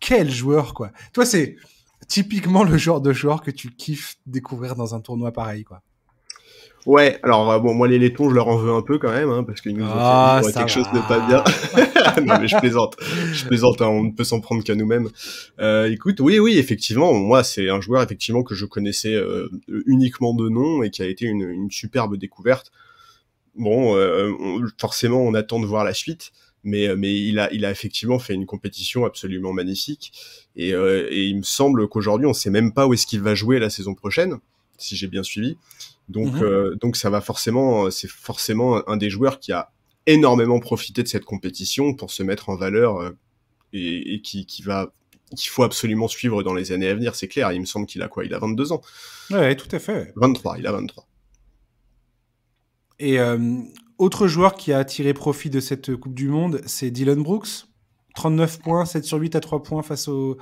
quel joueur, quoi. Toi, c'est typiquement le genre de joueur que tu kiffes découvrir dans un tournoi pareil, quoi. Ouais, alors bon, moi les Lettons, je leur en veux un peu quand même, hein, parce qu'ils nous ont fait quelque chose de pas bien. Non, mais je plaisante, hein, on ne peut s'en prendre qu'à nous-mêmes. Écoute, oui, effectivement, moi c'est un joueur effectivement que je connaissais uniquement de nom et qui a été une superbe découverte. Bon, forcément, on attend de voir la suite, mais il a effectivement fait une compétition absolument magnifique. Et il me semble qu'aujourd'hui, on sait même pas où est-ce qu'il va jouer la saison prochaine, si j'ai bien suivi. Donc ça va forcément, c'est forcément un des joueurs qui a énormément profité de cette compétition pour se mettre en valeur et qu'il faut absolument suivre dans les années à venir, c'est clair. Il me semble qu'il a quoi ? Il a 22 ans. Ouais, tout à fait. 23, il a 23. Et autre joueur qui a tiré profit de cette Coupe du Monde, c'est Dillon Brooks. 39 points, 7 sur 8 à 3 points face aux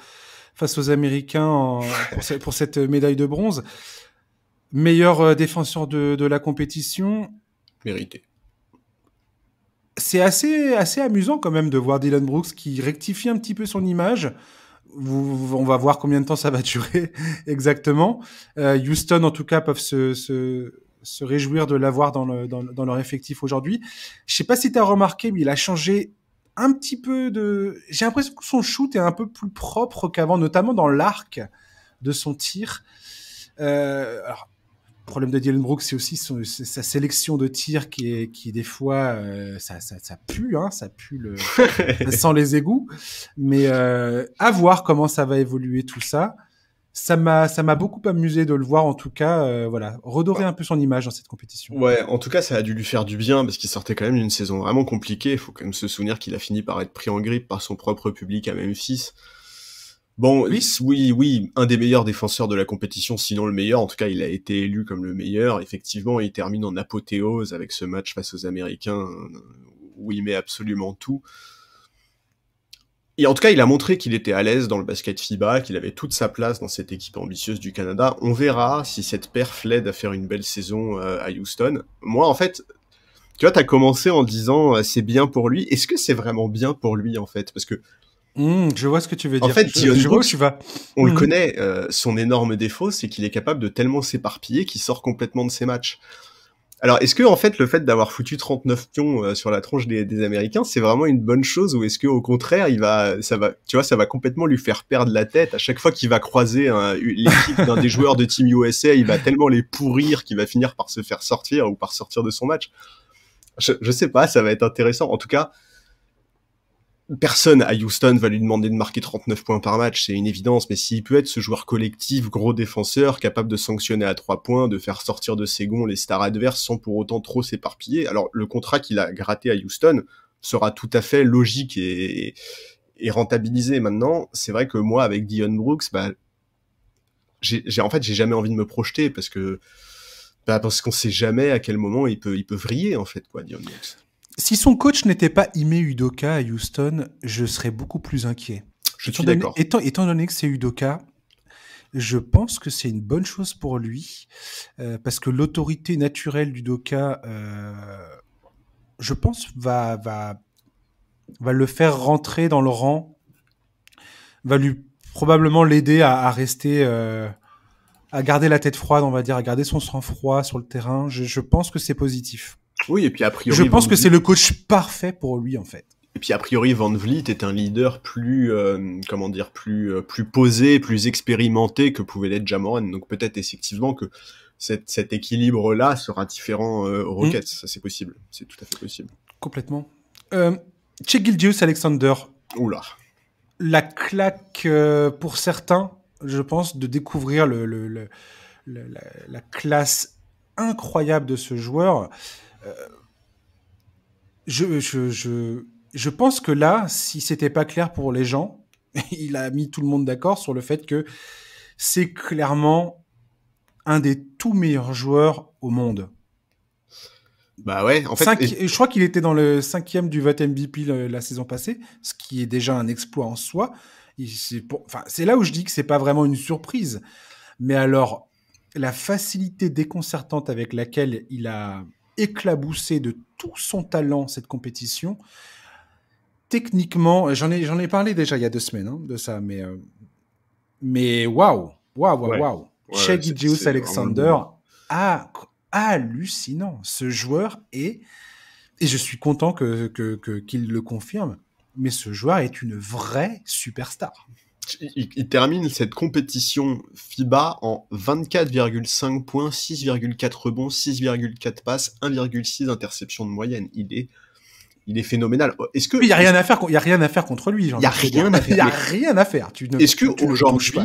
Américains pour cette médaille de bronze. Meilleur défenseur de la compétition. Mérité. C'est assez amusant quand même de voir Dillon Brooks qui rectifie un petit peu son image. On va voir combien de temps ça va durer exactement. Houston, en tout cas, peuvent se réjouir de l'avoir dans leur effectif aujourd'hui. Je sais pas si tu as remarqué, mais il a changé un petit peu de... J'ai l'impression que son shoot est un peu plus propre qu'avant, notamment dans l'arc de son tir. Alors, le problème de Dillon Brooks, c'est aussi sa sélection de tirs qui des fois, ça pue, hein, ça pue ça sent les égouts. Mais à voir comment ça va évoluer tout ça. Ça m'a beaucoup amusé de le voir, en tout cas, voilà, redorer un peu son image dans cette compétition. Ouais, en tout cas, ça a dû lui faire du bien parce qu'il sortait quand même d'une saison vraiment compliquée. Il faut quand même se souvenir qu'il a fini par être pris en grippe par son propre public à Memphis. Bon, oui, un des meilleurs défenseurs de la compétition, sinon le meilleur. En tout cas, il a été élu comme le meilleur. Effectivement, il termine en apothéose avec ce match face aux Américains où il met absolument tout. Et en tout cas, il a montré qu'il était à l'aise dans le basket FIBA, qu'il avait toute sa place dans cette équipe ambitieuse du Canada. On verra si cette perf l'aide à faire une belle saison à Houston. Moi, en fait, tu vois, t'as commencé en disant c'est bien pour lui. Est-ce que c'est vraiment bien pour lui, en fait ? Parce que je vois ce que tu veux dire. En fait, je vois où tu vas. On le connaît, son énorme défaut, c'est qu'il est capable de tellement s'éparpiller qu'il sort complètement de ses matchs. Alors, est-ce que en fait le fait d'avoir foutu 39 pions sur la tronche des Américains, c'est vraiment une bonne chose, ou est-ce que au contraire, ça va complètement lui faire perdre la tête à chaque fois qu'il va croiser l'équipe d'un des joueurs de Team USA, il va tellement les pourrir qu'il va finir par se faire sortir ou par sortir de son match. Je sais pas, ça va être intéressant. En tout cas, personne à Houston va lui demander de marquer 39 points par match, c'est une évidence, mais s'il peut être ce joueur collectif, gros défenseur, capable de sanctionner à 3 points, de faire sortir de ses gonds les stars adverses sans pour autant trop s'éparpiller, alors le contrat qu'il a gratté à Houston sera tout à fait logique et rentabilisé. Maintenant, c'est vrai que moi, avec Dillon Brooks, j'ai jamais envie de me projeter parce qu'on sait jamais à quel moment il peut vriller, en fait, quoi, Dillon Brooks. Si son coach n'était pas Ime Udoka à Houston, je serais beaucoup plus inquiet. Je suis d'accord. Étant donné que c'est Udoka, je pense que c'est une bonne chose pour lui, parce que l'autorité naturelle d'Udoka, je pense, va le faire rentrer dans le rang, va lui probablement l'aider à rester, à garder la tête froide, on va dire, à garder son sang-froid sur le terrain. Je pense que c'est positif. Oui, et puis a priori, je pense que c'est le coach parfait pour lui, en fait. Et puis a priori, Van Vliet est un leader plus posé, plus expérimenté que pouvait l'être Ja Morant. Donc peut-être effectivement que cet équilibre-là sera différent aux Rockets. Ça, c'est possible. C'est tout à fait possible. Complètement. Shai Gilgeous-Alexander. Oula. La claque pour certains, je pense, de découvrir la classe incroyable de ce joueur. Je pense que là, si c'était pas clair pour les gens, il a mis tout le monde d'accord sur le fait que c'est clairement un des tout meilleurs joueurs au monde. Bah ouais, en fait. Je crois qu'il était dans le 5e du vote MVP la saison passée, ce qui est déjà un exploit en soi. C'est là où je dis que c'est pas vraiment une surprise. Mais alors, la facilité déconcertante avec laquelle il a éclaboussé de tout son talent cette compétition, techniquement, j'en ai parlé déjà il y a 2 semaines de ça, mais waouh. Shai Gilgeous-Alexander, hallucinant. Ce joueur est, et je suis content qu'il le confirme, mais ce joueur est une vraie superstar. Il termine cette compétition FIBA en 24,5 points, 6,4 rebonds, 6,4 passes, 1,6 interceptions de moyenne. Il est phénoménal. Est-ce que il y a rien à faire contre lui, il y a rien à faire. Il y a rien à faire. Est-ce que aujourd'hui,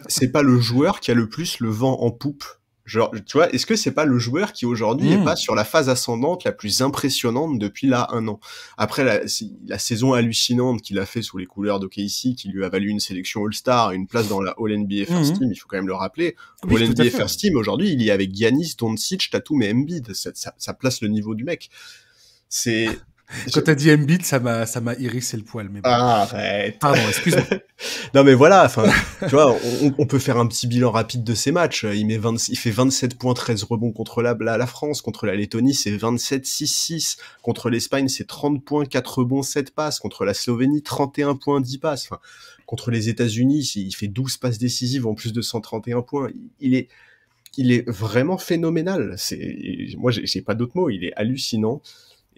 c'est pas le joueur qui a le plus le vent en poupe? Genre, tu vois, est-ce que c'est pas le joueur qui aujourd'hui est pas sur la phase ascendante la plus impressionnante depuis là 1 an? Après la saison hallucinante qu'il a fait sous les couleurs d'OKC, qui lui a valu une sélection All-Star, une place dans la All-NBA First Team, il faut quand même le rappeler. Oui, All-NBA First Team, aujourd'hui, il y est avec Giannis, Doncic, Tatum et Embiid. Ça place le niveau du mec. Quand t'as dit Embiid, ça m'a hérissé le poil. Mais bon. Arrête. Pardon, excuse-moi. Non mais voilà, enfin, tu vois, on peut faire un petit bilan rapide de ces matchs. Il fait 27 points, 13 rebonds contre la France, contre la Lettonie, c'est 27-6-6, contre l'Espagne, c'est 30 points, 4 rebonds, 7 passes, contre la Slovénie, 31 points, 10 passes. Enfin, contre les États-Unis, il fait 12 passes décisives en plus de 131 points. Il est vraiment phénoménal. Moi, j'ai pas d'autres mots. Il est hallucinant.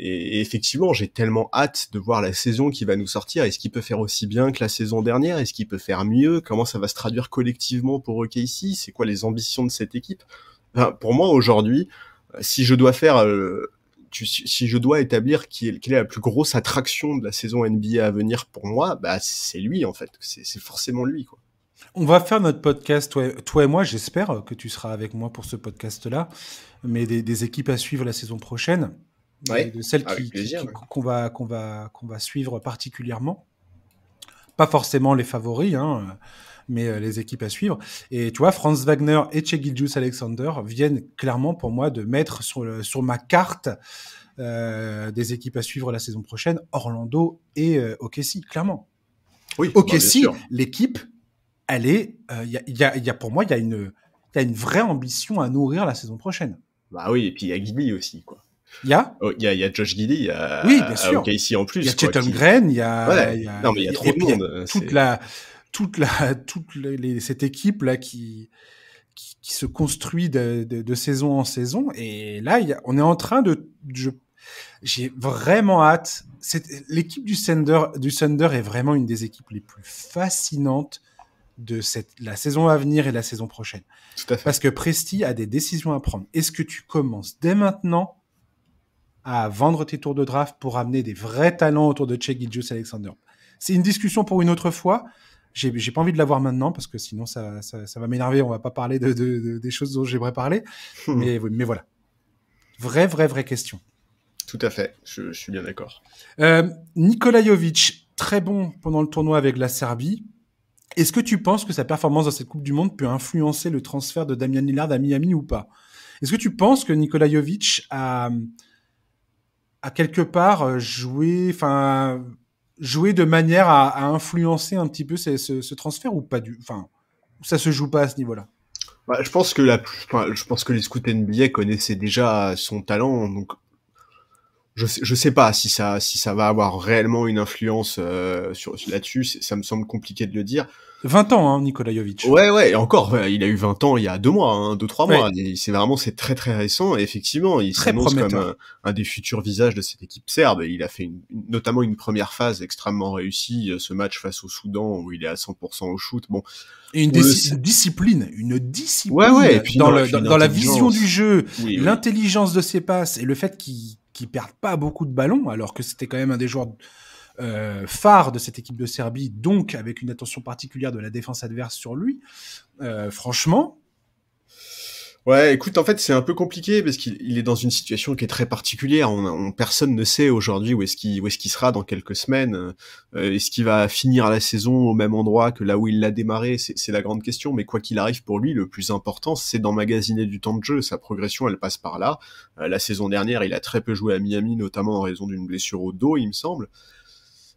Et effectivement, j'ai tellement hâte de voir la saison qui va nous sortir. Est-ce qu'il peut faire aussi bien que la saison dernière? Est-ce qu'il peut faire mieux? Comment ça va se traduire collectivement pour OKC? C'est quoi les ambitions de cette équipe? Enfin, pour moi, aujourd'hui, si je dois établir quelle est la plus grosse attraction de la saison NBA à venir pour moi, c'est lui, en fait. C'est forcément lui, quoi. On va faire notre podcast, toi et moi. J'espère que tu seras avec moi pour ce podcast-là. Mais des équipes à suivre la saison prochaine. Ouais, de celles qu'on va suivre particulièrement. Pas forcément les favoris, mais les équipes à suivre. Et tu vois, Franz Wagner et Shai Gilgeous-Alexander viennent clairement pour moi de mettre sur ma carte des équipes à suivre la saison prochaine, Orlando et OKC, clairement. Oui, OKC, l'équipe, elle est... pour moi, il y a une vraie ambition à nourrir la saison prochaine. Bah oui, et puis il y a Giddy aussi, quoi. Il y a Josh Giddey, il y a oui, bien sûr. OKC en plus. Il y a Chet Holmgren, il y a non mais il y a trop de monde. Toute cette équipe là qui qui se construit de saison en saison. Et là, on est en train j'ai vraiment hâte. L'équipe du Thunder est vraiment une des équipes les plus fascinantes de la saison à venir et la saison prochaine. Tout à fait. Parce que Presti a des décisions à prendre. Est-ce que tu commences dès maintenant à vendre tes tours de draft pour amener des vrais talents autour de Shai Gilgeous-Alexander? C'est une discussion pour une autre fois. J'ai pas envie de l'avoir maintenant parce que sinon ça va m'énerver. On va pas parler des choses dont j'aimerais parler. Mais voilà. Vraie question. Tout à fait. Je suis bien d'accord. Nikola Jovic, très bon pendant le tournoi avec la Serbie. Est-ce que tu penses que sa performance dans cette Coupe du Monde peut influencer le transfert de Damian Lillard à Miami ou pas? Est-ce que tu penses que Nikola Jovic a quelque part joué de manière à influencer un petit peu ce transfert ou pas ça se joue pas à ce niveau-là? Bah, je pense que les scouts NBA connaissaient déjà son talent, donc je sais pas si ça va avoir réellement une influence là-dessus. Ça me semble compliqué de le dire. 20 ans, hein, Nikola Jovic. Ouais, et encore, il a eu 20 ans il y a 2 mois, 2-3 mois. C'est très très récent, et effectivement, il s'annonce comme un des futurs visages de cette équipe serbe. Il a fait notamment une première phase extrêmement réussie, ce match face au Soudan, où il est à 100% au shoot. Bon. Et une discipline. Ouais, et puis dans la vision du jeu, oui. L'intelligence de ses passes, et le fait qu'il perde pas beaucoup de ballons, alors que c'était quand même un des joueurs phare de cette équipe de Serbie, donc avec une attention particulière de la défense adverse sur lui. Franchement. Ouais, écoute, en fait, c'est un peu compliqué parce qu'il est dans une situation qui est très particulière. Personne ne sait aujourd'hui où est-ce qu'il sera dans quelques semaines. Est-ce qu'il va finir la saison au même endroit que là où il l'a démarré? C'est la grande question. Mais quoi qu'il arrive, pour lui, le plus important, c'est d'emmagasiner du temps de jeu. Sa progression, elle passe par là. La saison dernière, il a très peu joué à Miami, notamment en raison d'une blessure au dos, il me semble.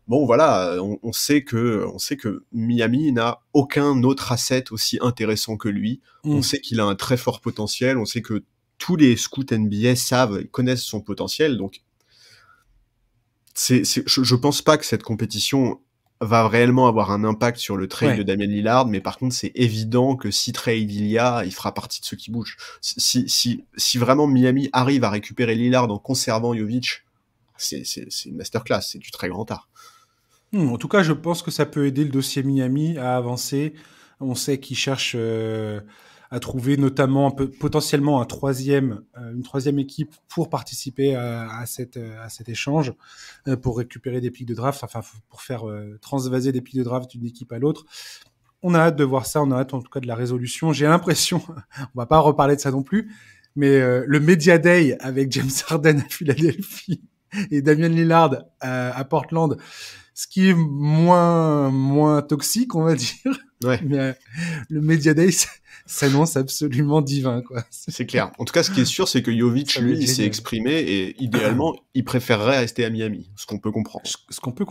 Bon, voilà, on sait que Miami n'a aucun autre asset aussi intéressant que lui. On sait qu'il a un très fort potentiel. On sait que tous les scouts NBA connaissent son potentiel. Donc, je pense pas que cette compétition va réellement avoir un impact sur le trade de Damian Lillard, mais par contre, c'est évident que si trade il y a, il fera partie de ceux qui bougent. Si vraiment Miami arrive à récupérer Lillard en conservant Jovic, c'est une masterclass, c'est du très grand art. En tout cas, je pense que ça peut aider le dossier Miami à avancer. On sait qu'ils cherchent à trouver notamment potentiellement une troisième équipe pour participer à cet échange, pour récupérer des pics de draft, enfin pour faire transvaser des pics de draft d'une équipe à l'autre. On a hâte de voir ça, on a hâte en tout cas de la résolution. J'ai l'impression, on va pas reparler de ça non plus, mais le Media Day avec James Harden à Philadelphie et Damian Lillard à Portland, ce qui est moins toxique, on va dire. Ouais. Mais le Media Day s'annonce absolument divin, quoi. C'est clair. En tout cas, ce qui est sûr, c'est que Jovic, lui, il s'est exprimé et idéalement, il préférerait rester à Miami. Ce qu'on peut comprendre. Ce qu'on peut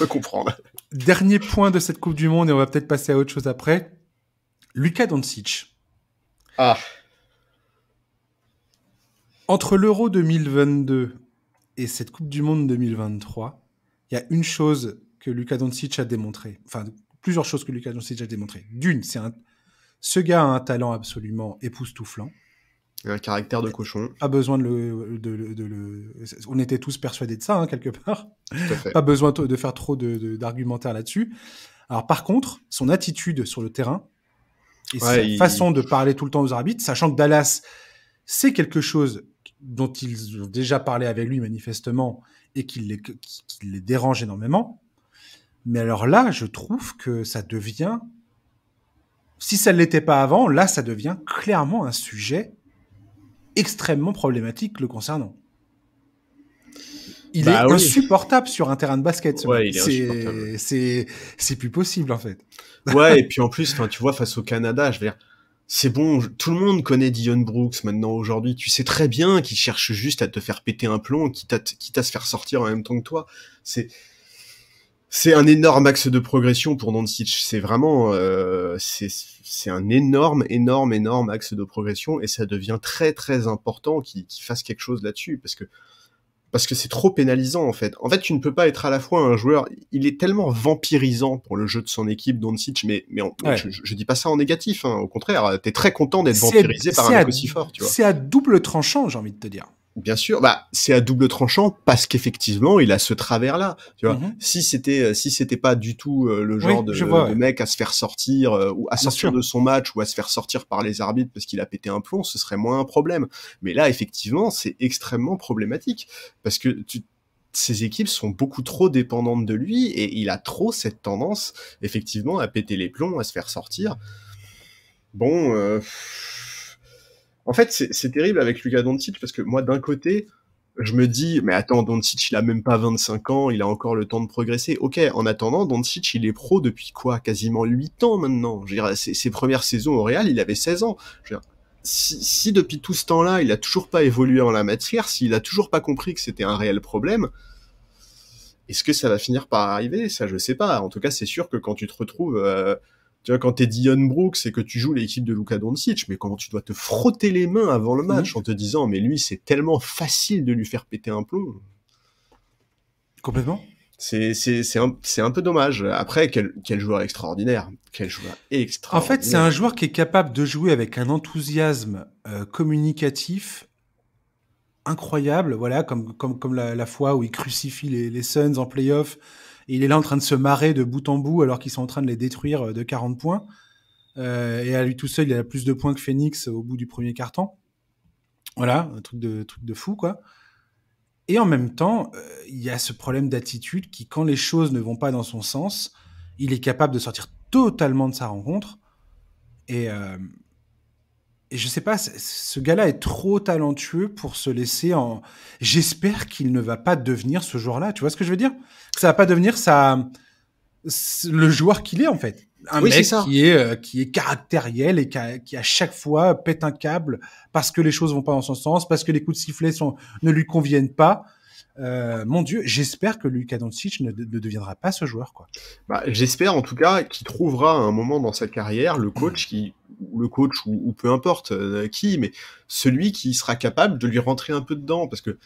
comprendre. Dernier point de cette Coupe du Monde, et on va peut-être passer à autre chose après. Luka Doncic. Ah. Entre l'Euro 2022 et cette Coupe du Monde 2023, il y a une chose que Luka Doncic a démontré. Enfin, plusieurs choses que Luka Doncic a démontré. D'une, ce gars a un talent absolument époustouflant. Un caractère de cochon. Pas besoin on était tous persuadés de ça, hein, quelque part. Tout à fait. Pas besoin de faire trop d'argumentaire là-dessus. Alors, par contre, son attitude sur le terrain et sa façon de parler tout le temps aux arbitres, sachant que Dallas, c'est quelque chose dont ils ont déjà parlé avec lui manifestement et qui les dérange énormément. Mais alors là, je trouve que ça devient, si ça ne l'était pas avant, là, ça devient clairement un sujet extrêmement problématique le concernant. Il est insupportable sur un terrain de basket. Ouais, il est insupportable. C'est plus possible, en fait. Ouais, et puis en plus, tu vois, face au Canada, je veux dire, c'est bon, tout le monde connaît Dillon Brooks maintenant aujourd'hui. Tu sais très bien qu'il cherche juste à te faire péter un plomb, quitte à se faire sortir en même temps que toi. C'est un énorme axe de progression pour Doncic. C'est vraiment, c'est un énorme axe de progression et ça devient très très important qu'il fasse quelque chose là-dessus parce que parce que c'est trop pénalisant en fait. En fait, tu ne peux pas être à la fois un joueur, il est tellement vampirisant pour le jeu de son équipe, Doncic, mais je dis pas ça en négatif, hein. Au contraire, t'es très content d'être vampirisé par un mec aussi fort, tu vois. C'est à double tranchant, j'ai envie de te dire. Bien sûr, c'est à double tranchant parce qu'effectivement il a ce travers-là. Tu vois, si c'était pas du tout le genre de mec à se faire sortir ou à sortir de son match ou à se faire sortir par les arbitres parce qu'il a pété un plomb, ce serait moins un problème. Mais là, effectivement, c'est extrêmement problématique parce que ces équipes sont beaucoup trop dépendantes de lui et il a trop cette tendance, effectivement, à péter les plombs, à se faire sortir. Bon. En fait, c'est terrible avec Luka Doncic parce que moi, d'un côté, je me dis, mais attends, Doncic, il a même pas 25 ans, il a encore le temps de progresser. Ok, en attendant, Doncic, il est pro depuis quoi? Quasiment 8 ans maintenant. Je veux dire, ses premières saisons au Real, il avait 16 ans. Je veux dire, si depuis tout ce temps-là, il a toujours pas évolué en la matière, s'il a toujours pas compris que c'était un réel problème, est-ce que ça va finir par arriver? Ça, je sais pas. En tout cas, c'est sûr que quand tu te retrouves... tu vois, quand t'es Dillon Brooks et que tu joues l'équipe de Luka Doncic, mais comment tu dois te frotter les mains avant le match en te disant, mais lui, c'est tellement facile de lui faire péter un plomb. Complètement. C'est un peu dommage. Après, quel joueur extraordinaire. Quel joueur extraordinaire. En fait, c'est un joueur qui est capable de jouer avec un enthousiasme communicatif incroyable, voilà, comme la fois où il crucifie les Suns en play-off. Et il est là en train de se marrer de bout en bout alors qu'ils sont en train de les détruire de 40 points. Et à lui tout seul, il a plus de points que Phoenix au bout du premier quart-temps. Voilà, un truc de fou, quoi. Et en même temps, il y a ce problème d'attitude qui, quand les choses ne vont pas dans son sens, il est capable de sortir totalement de sa rencontre. Et je sais pas, ce gars-là est trop talentueux pour se laisser en... J'espère qu'il ne va pas devenir ce joueur-là. Tu vois ce que je veux dire? Que ça va pas devenir le joueur qu'il est, en fait. Un mec qui est caractériel et qui à chaque fois pète un câble parce que les choses vont pas dans son sens, parce que les coups de sifflet ne lui conviennent pas. Mon Dieu, j'espère que Luka Doncic ne deviendra pas ce joueur, quoi. J'espère en tout cas qu'il trouvera à un moment dans sa carrière le coach ou peu importe qui, mais celui qui sera capable de lui rentrer un peu dedans, parce que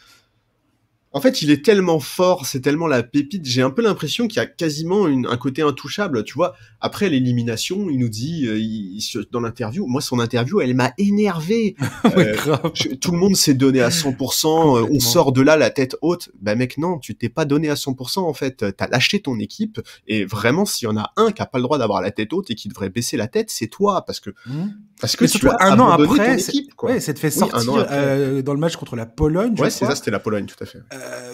en fait, il est tellement fort, c'est tellement la pépite. J'ai un peu l'impression qu'il y a quasiment un côté intouchable. Tu vois, après l'élimination, il nous dit dans l'interview, moi son interview, elle m'a énervé. Grave. Tout le monde s'est donné à 100%. On sort de là la tête haute. Bah mec, non, tu t'es pas donné à 100% en fait. T'as lâché ton équipe. Et vraiment, s'il y en a un qui a pas le droit d'avoir la tête haute et qui devrait baisser la tête, c'est toi, parce que tu as un an après, ton équipe, quoi. Ouais, ça te fait sortir dans le match contre la Pologne. Ouais, c'est ça, c'était la Pologne, tout à fait.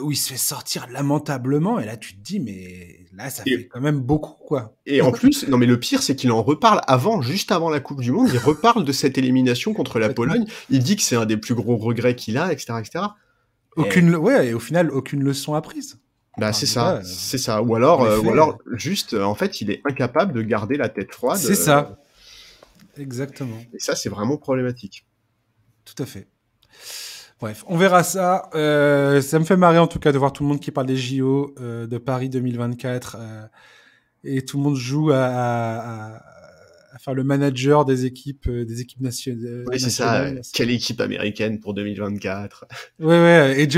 Où il se fait sortir lamentablement, et là tu te dis, mais là ça fait quand même beaucoup, quoi. Et en plus, non mais le pire, c'est qu'il en reparle juste avant la Coupe du Monde, il reparle de cette élimination contre la Pologne, il dit que c'est un des plus gros regrets qu'il a, etc., etc. Et au final, aucune leçon apprise. C'est ça. Ou alors, juste, en fait, il est incapable de garder la tête froide. C'est ça. Exactement. Et ça, c'est vraiment problématique. Tout à fait. Bref, on verra ça. Ça me fait marrer en tout cas de voir tout le monde qui parle des JO de Paris 2024 et tout le monde joue à faire le manager des équipes nationales. Oui, c'est ça. Quelle équipe américaine pour 2024? Ouais. Et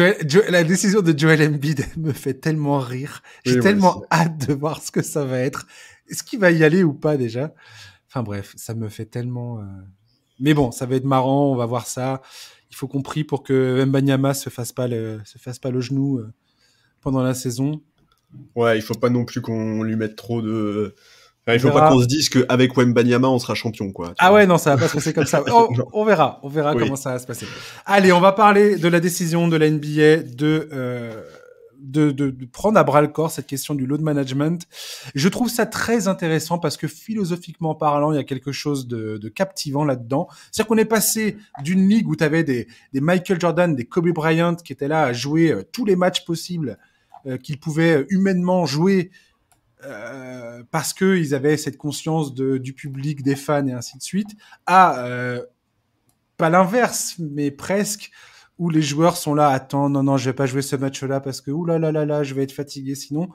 la décision de Joel Embiid me fait tellement rire. J'ai tellement hâte de voir ce que ça va être. Est-ce qu'il va y aller ou pas déjà? Enfin bref, ça me fait tellement... Mais bon, ça va être marrant, on va voir ça. Il faut qu'on prie pour que Wembanyama se fasse pas le genou pendant la saison. Ouais, il faut pas non plus qu'on lui mette trop de... Enfin, il faut pas qu'on se dise qu'avec Wembanyama, on sera champion, quoi. Ouais, non, ça va pas se passer comme ça. On verra comment ça va se passer. Allez, on va parler de la décision de la NBA de prendre à bras le corps cette question du load management. Je trouve ça très intéressant parce que philosophiquement parlant, il y a quelque chose de captivant là-dedans. C'est-à-dire qu'on est passé d'une ligue où tu avais des Michael Jordan, des Kobe Bryant qui étaient là à jouer tous les matchs possibles qu'ils pouvaient humainement jouer parce qu'ils avaient cette conscience du public, des fans et ainsi de suite, à pas l'inverse, mais presque, où les joueurs sont là, attends, non, je vais pas jouer ce match-là parce que oulala, je vais être fatigué sinon.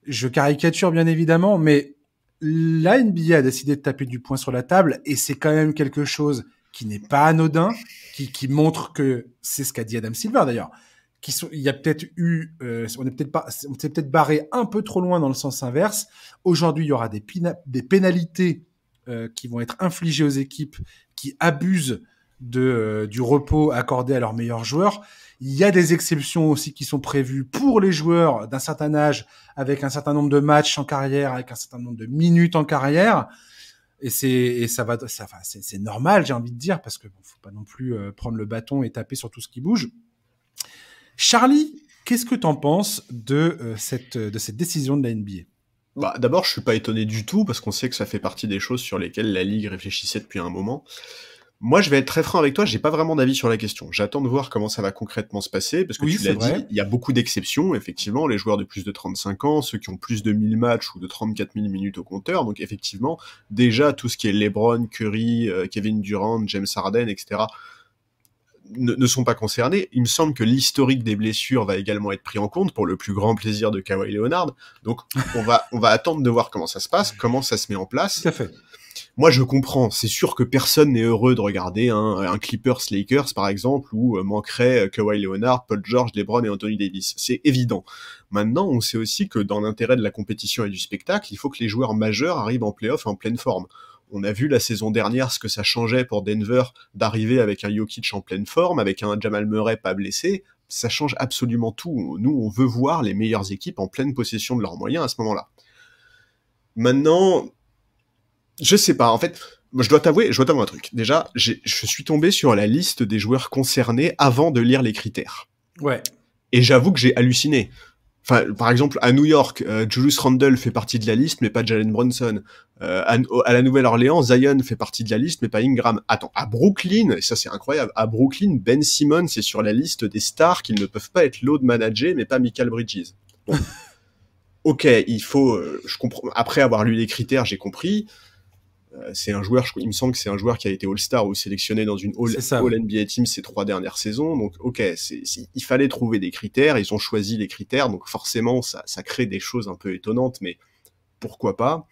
Je caricature bien évidemment, mais la NBA a décidé de taper du poing sur la table et c'est quand même quelque chose qui n'est pas anodin, qui montre que, c'est ce qu'a dit Adam Silver d'ailleurs, il y a peut-être eu, on s'est peut-être barré un peu trop loin dans le sens inverse. Aujourd'hui, il y aura des pénalités qui vont être infligées aux équipes qui abusent du repos accordé à leurs meilleurs joueurs. Il y a des exceptions aussi qui sont prévues pour les joueurs d'un certain âge, avec un certain nombre de matchs en carrière, avec un certain nombre de minutes en carrière. Et c'est normal, j'ai envie de dire, parce que faut pas non plus prendre le bâton et taper sur tout ce qui bouge. Charlie, qu'est-ce que t'en penses de cette décision de la NBA? Bah, d'abord, je suis pas étonné du tout, parce qu'on sait que ça fait partie des choses sur lesquelles la Ligue réfléchissait depuis un moment. Moi, je vais être très franc avec toi, j'ai pas vraiment d'avis sur la question. J'attends de voir comment ça va concrètement se passer, parce que tu l'as dit, il y a beaucoup d'exceptions, effectivement, les joueurs de plus de 35 ans, ceux qui ont plus de 1000 matchs ou de 34 000 minutes au compteur, donc effectivement, déjà, tout ce qui est LeBron, Curry, Kevin Durant, James Harden, etc., ne sont pas concernés. Il me semble que l'historique des blessures va également être pris en compte pour le plus grand plaisir de Kawhi Leonard. Donc, on va attendre de voir comment ça se passe, comment ça se met en place. Tout à fait. Moi, je comprends. C'est sûr que personne n'est heureux de regarder un Clippers-Lakers, par exemple, où manquerait Kawhi Leonard, Paul George, LeBron et Anthony Davis. C'est évident. Maintenant, on sait aussi que dans l'intérêt de la compétition et du spectacle, il faut que les joueurs majeurs arrivent en play-off en pleine forme. On a vu la saison dernière ce que ça changeait pour Denver d'arriver avec un Jokic en pleine forme, avec un Jamal Murray pas blessé. Ça change absolument tout. Nous, on veut voir les meilleures équipes en pleine possession de leurs moyens à ce moment-là. Maintenant, je sais pas. En fait, je dois t'avouer un truc. Déjà, je suis tombé sur la liste des joueurs concernés avant de lire les critères. Ouais. Et j'avoue que j'ai halluciné. Enfin, par exemple, à New York, Julius Randle fait partie de la liste, mais pas Jalen Brunson. À la Nouvelle-Orléans, Zion fait partie de la liste, mais pas Ingram. Attends, à Brooklyn, et ça c'est incroyable, à Brooklyn, Ben Simmons est sur la liste des stars qui ne peuvent pas être load managés, mais pas Mikal Bridges. Bon. Ok, il faut... je comprends. Après avoir lu les critères, j'ai compris. C'est un joueur, il me semble que c'est un joueur qui a été All-Star ou sélectionné dans une All-NBA Team ces 3 dernières saisons. Donc, ok, il fallait trouver des critères, ils ont choisi les critères, donc forcément, ça crée des choses un peu étonnantes, mais pourquoi pas?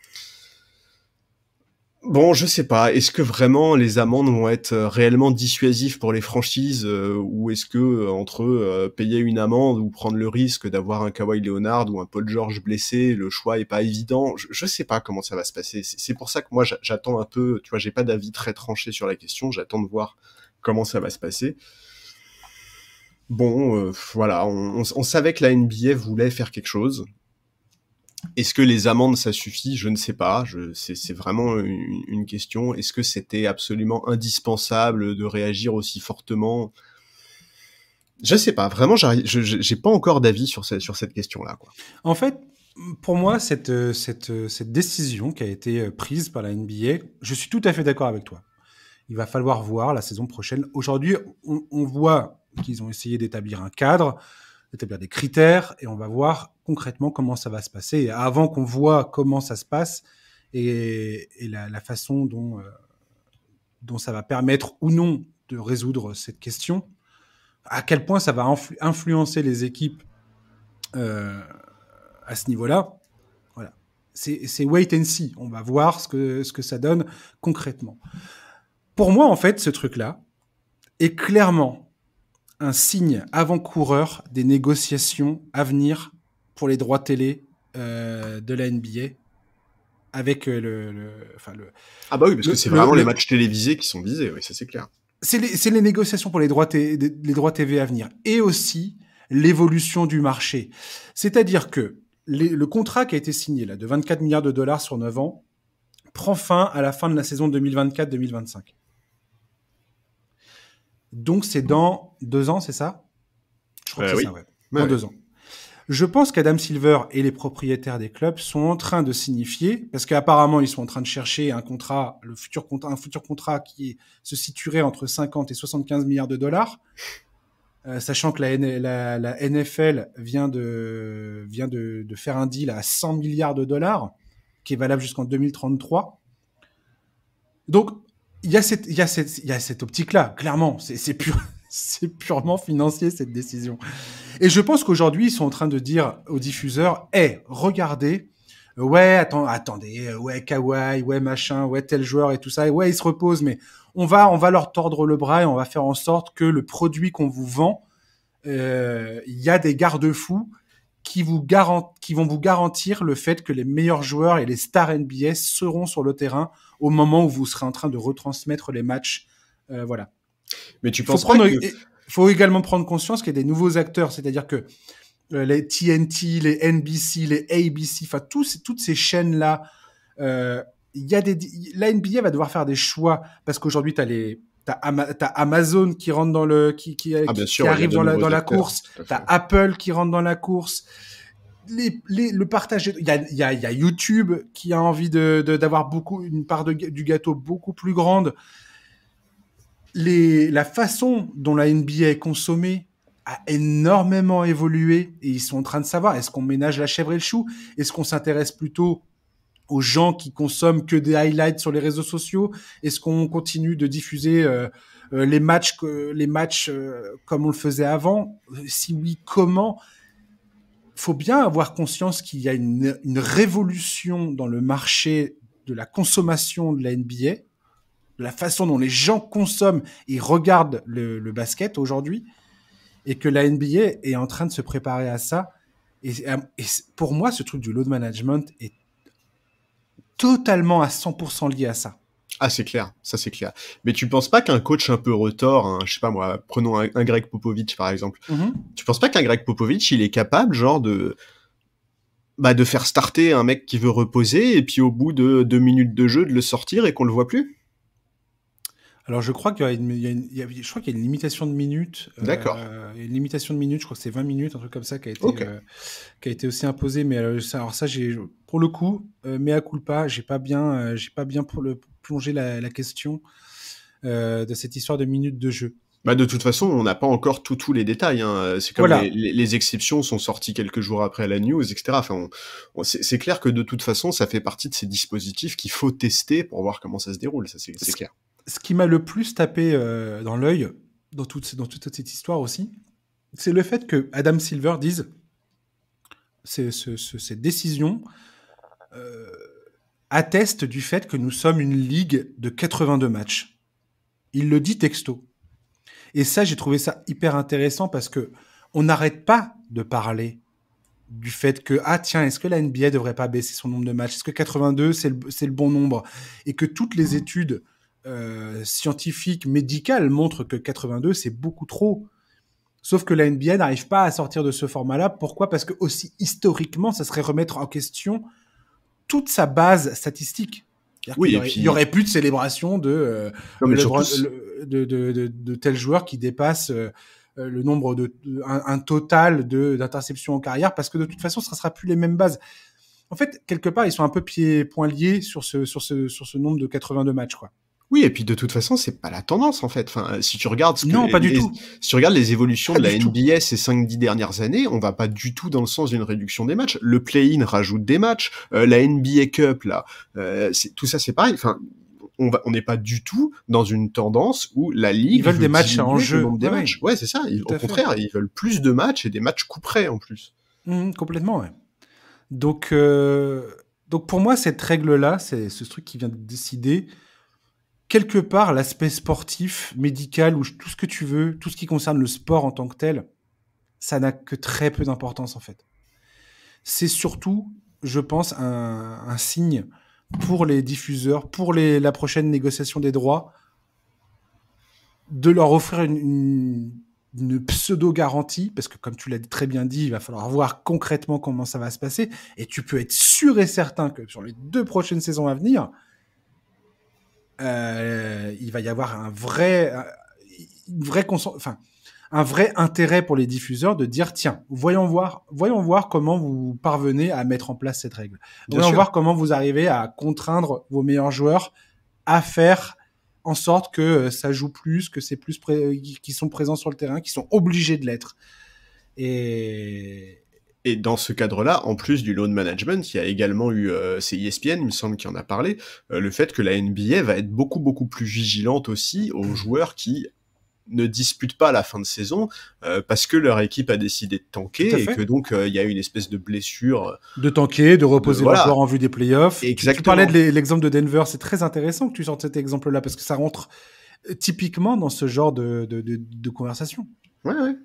Bon, je sais pas. Est-ce que vraiment les amendes vont être réellement dissuasives pour les franchises ou est-ce que entre payer une amende ou prendre le risque d'avoir un Kawhi Leonard ou un Paul George blessé, le choix est pas évident. Je sais pas comment ça va se passer. C'est pour ça que moi j'attends un peu. Tu vois, j'ai pas d'avis très tranché sur la question. J'attends de voir comment ça va se passer. Bon, voilà. On savait que la NBA voulait faire quelque chose. Est-ce que les amendes, ça suffit? Je ne sais pas. C'est vraiment une question. Est-ce que c'était absolument indispensable de réagir aussi fortement? Je sais pas. Vraiment, j'ai pas encore d'avis sur cette question-là, quoi. En fait, pour moi, cette décision qui a été prise par la NBA, je suis tout à fait d'accord avec toi. Il va falloir voir la saison prochaine. Aujourd'hui, on voit qu'ils ont essayé d'établir un cadre, d'établir des critères, et on va voir concrètement comment ça va se passer. Et avant qu'on voit comment ça se passe et la façon dont ça va permettre ou non de résoudre cette question, à quel point ça va influencer les équipes à ce niveau-là, voilà. C'est wait and see. On va voir ce que ça donne concrètement. Pour moi, en fait, ce truc-là est clairement un signe avant-coureur des négociations à venir pour les droits télé de la NBA avec Ah bah oui, parce que c'est vraiment les matchs télévisés qui sont visés, oui, ça c'est clair. C'est les négociations pour les droits TV à venir et aussi l'évolution du marché. C'est-à-dire que le contrat qui a été signé là de 24 milliards de dollars sur 9 ans prend fin à la fin de la saison 2024-2025. Donc, c'est dans 2 ans, c'est ça? Je crois que c'est oui. ça, ouais. Dans 2 ans. Je pense qu'Adam Silver et les propriétaires des clubs sont en train de signifier, parce qu'apparemment, ils sont en train de chercher un futur contrat qui se situerait entre 50 et 75 milliards de dollars, sachant que la NFL vient de faire un deal à 100 milliards de dollars, qui est valable jusqu'en 2033. Donc, il y a cette optique-là, clairement. C'est purement financier, cette décision. Et je pense qu'aujourd'hui, ils sont en train de dire aux diffuseurs, regardez, ouais, attendez, ouais, Kawhi, ouais, machin, ouais, tel joueur et tout ça, ouais, ils se reposent, mais on va leur tordre le bras et on va faire en sorte que le produit qu'on vous vend il y a des garde-fous qui vont vous garantir le fait que les meilleurs joueurs et les stars NBA seront sur le terrain au moment où vous serez en train de retransmettre les matchs. Voilà. Mais tu penses pas que... faut également prendre conscience qu'il y a des nouveaux acteurs, c'est-à-dire que les TNT, les NBC, les ABC, enfin toutes ces chaînes-là, il y a la NBA va devoir faire des choix parce qu'aujourd'hui t'as Amazon qui rentre dans qui arrive dans la course, t'as Apple qui rentre dans la course, le partage, il y a YouTube qui a envie d'avoir une part du gâteau beaucoup plus grande. La façon dont la NBA est consommée a énormément évolué et ils sont en train de savoir, est-ce qu'on ménage la chèvre et le chou? Est-ce qu'on s'intéresse plutôt aux gens qui consomment que des highlights sur les réseaux sociaux? Est-ce qu'on continue de diffuser les matchs comme on le faisait avant? Si oui, comment? Faut bien avoir conscience qu'il y a une révolution dans le marché de la consommation de la NBA, de la façon dont les gens consomment et regardent le basket aujourd'hui, et que la NBA est en train de se préparer à ça. Et pour moi, ce truc du load management est totalement à 100% lié à ça. Ah, c'est clair, ça c'est clair. Mais tu penses pas qu'un coach un peu retors, je sais pas moi, prenons un Greg Popovich par exemple, tu penses pas qu'un Greg Popovich, il est capable genre de faire starter un mec qui veut reposer et puis au bout de 2 minutes de jeu de le sortir et qu'on le voit plus? Alors, je crois qu'il y a une limitation de minutes. D'accord. Une limitation de minutes, je crois que c'est 20 minutes, un truc comme ça, qui a été aussi imposé. Mais pour le coup, mea culpa, j'ai pas bien plongé la question de cette histoire de minutes de jeu. De toute façon, on n'a pas encore tous les détails. C'est comme les exceptions sont sorties quelques jours après la news, etc. Enfin, c'est clair que de toute façon, ça fait partie de ces dispositifs qu'il faut tester pour voir comment ça se déroule. Ça, c'est clair. Ce qui m'a le plus tapé dans l'œil dans toute cette histoire aussi, c'est le fait que Adam Silver dise cette décision atteste du fait que nous sommes une ligue de 82 matchs. Il le dit texto. Et ça, j'ai trouvé ça hyper intéressant parce que on n'arrête pas de parler du fait que, est-ce que la NBA devrait pas baisser son nombre de matchs? Est-ce que 82, c'est le bon nombre? Et que toutes les études scientifiques, médicales montrent que 82, c'est beaucoup trop. Sauf que la NBA n'arrive pas à sortir de ce format-là. Pourquoi? Parce que aussi historiquement, ça serait remettre en question toute sa base statistique. Oui, il y aurait plus de célébration de tel joueur qui dépasse le nombre un total d'interceptions en carrière, parce que de toute façon, ce ne sera plus les mêmes bases. En fait, quelque part, ils sont un peu pieds-poings liés sur ce nombre de 82 matchs, quoi. Oui, et puis de toute façon, c'est pas la tendance, en fait. Enfin, si tu regardes Si tu regardes les évolutions de la NBA ces 5-10 dernières années, on va pas du tout dans le sens d'une réduction des matchs. Le play-in rajoute des matchs, la NBA Cup, là, tout ça, c'est pareil. Enfin, on n'est pas du tout dans une tendance où la ligue... Ils veulent des matchs en jeu. Matchs. Ouais, c'est ça. Au contraire, ils veulent plus de matchs et des matchs couperets, en plus. Complètement, ouais. Donc, pour moi, cette règle-là, c'est ce truc qui vient de décider... Quelque part, l'aspect sportif, médical, ou tout ce que tu veux, tout ce qui concerne le sport en tant que tel, ça n'a que très peu d'importance, en fait. C'est surtout, je pense, un signe pour les diffuseurs, pour la prochaine négociation des droits, de leur offrir une pseudo-garantie, parce que comme tu l'as très bien dit, il va falloir voir concrètement comment ça va se passer, et tu peux être sûr et certain que sur les 2 prochaines saisons à venir, il va y avoir un vrai intérêt pour les diffuseurs de dire tiens, voyons voir comment vous parvenez à mettre en place cette règle. Voyons voir comment vous arrivez à contraindre vos meilleurs joueurs à faire en sorte que ça joue plus, que c'est plus qui sont présents sur le terrain, qui sont obligés de l'être. Et dans ce cadre-là, en plus du load management, il y a également eu, c'est ESPN, il me semble, qui en a parlé, le fait que la NBA va être beaucoup, beaucoup plus vigilante aussi aux joueurs qui ne disputent pas la fin de saison parce que leur équipe a décidé de tanker et que donc il y a une espèce de blessure. De tanker, de reposer leurs joueurs en vue des playoffs. Exactement. Tu parlais de l'exemple de Denver, c'est très intéressant que tu sortes cet exemple-là parce que ça rentre typiquement dans ce genre de conversation. Ouais.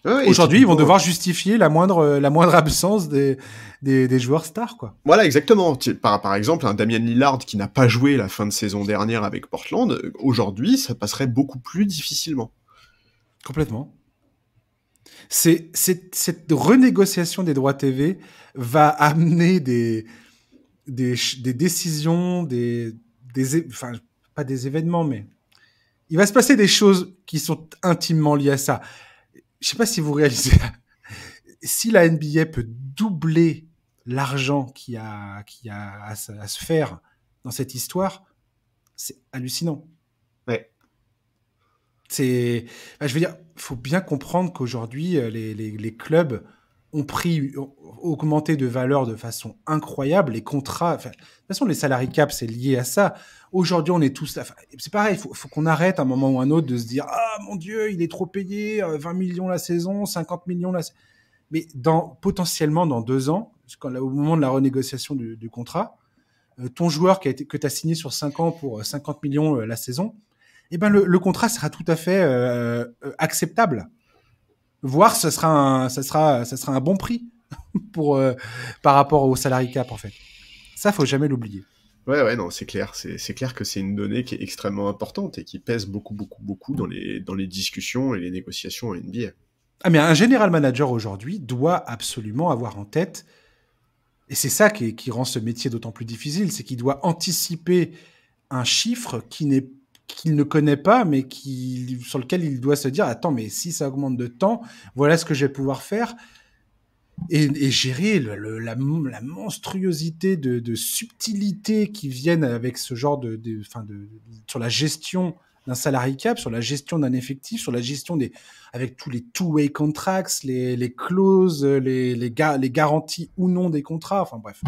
Ouais, aujourd'hui, ils vont devoir justifier la moindre absence des joueurs stars, quoi. Voilà, exactement. Par exemple, un Damian Lillard qui n'a pas joué la fin de saison dernière avec Portland, aujourd'hui, ça passerait beaucoup plus difficilement. Complètement. Cette renégociation des droits TV va amener des décisions, enfin, pas des événements, mais il va se passer des choses qui sont intimement liées à ça. Je sais pas si vous réalisez, si la NBA peut doubler l'argent qu'il y a à se faire dans cette histoire, c'est hallucinant. Ouais. Je veux dire, faut bien comprendre qu'aujourd'hui, les clubs ont augmenté de valeur de façon incroyable. Les contrats, de toute façon, les salary cap, c'est lié à ça. Aujourd'hui, on est tous là. C'est pareil, faut qu'on arrête à un moment ou un autre de se dire, ah mon Dieu, il est trop payé, 20 millions la saison, 50 millions la saison. Mais potentiellement, dans 2 ans, au moment de la renégociation du contrat, ton joueur que tu as signé sur 5 ans pour 50 millions la saison, eh ben le contrat sera tout à fait acceptable. Voire ce sera un bon prix par rapport au salary cap, en fait. Ça, faut jamais l'oublier. Ouais, non, c'est clair. C'est clair que c'est une donnée qui est extrêmement importante et qui pèse beaucoup dans les discussions et les négociations en NBA. Ah, mais un general manager aujourd'hui doit absolument avoir en tête, et c'est ça qui rend ce métier d'autant plus difficile, c'est qu'il doit anticiper un chiffre qu'il ne connaît pas, mais sur lequel il doit se dire, attends, mais si ça augmente de temps, voilà ce que je vais pouvoir faire. Et gérer la monstruosité de subtilités qui viennent avec ce genre sur la gestion d'un salary cap, sur la gestion d'un effectif, sur la gestion avec tous les two-way contracts, les clauses, les garanties ou non des contrats. Enfin bref,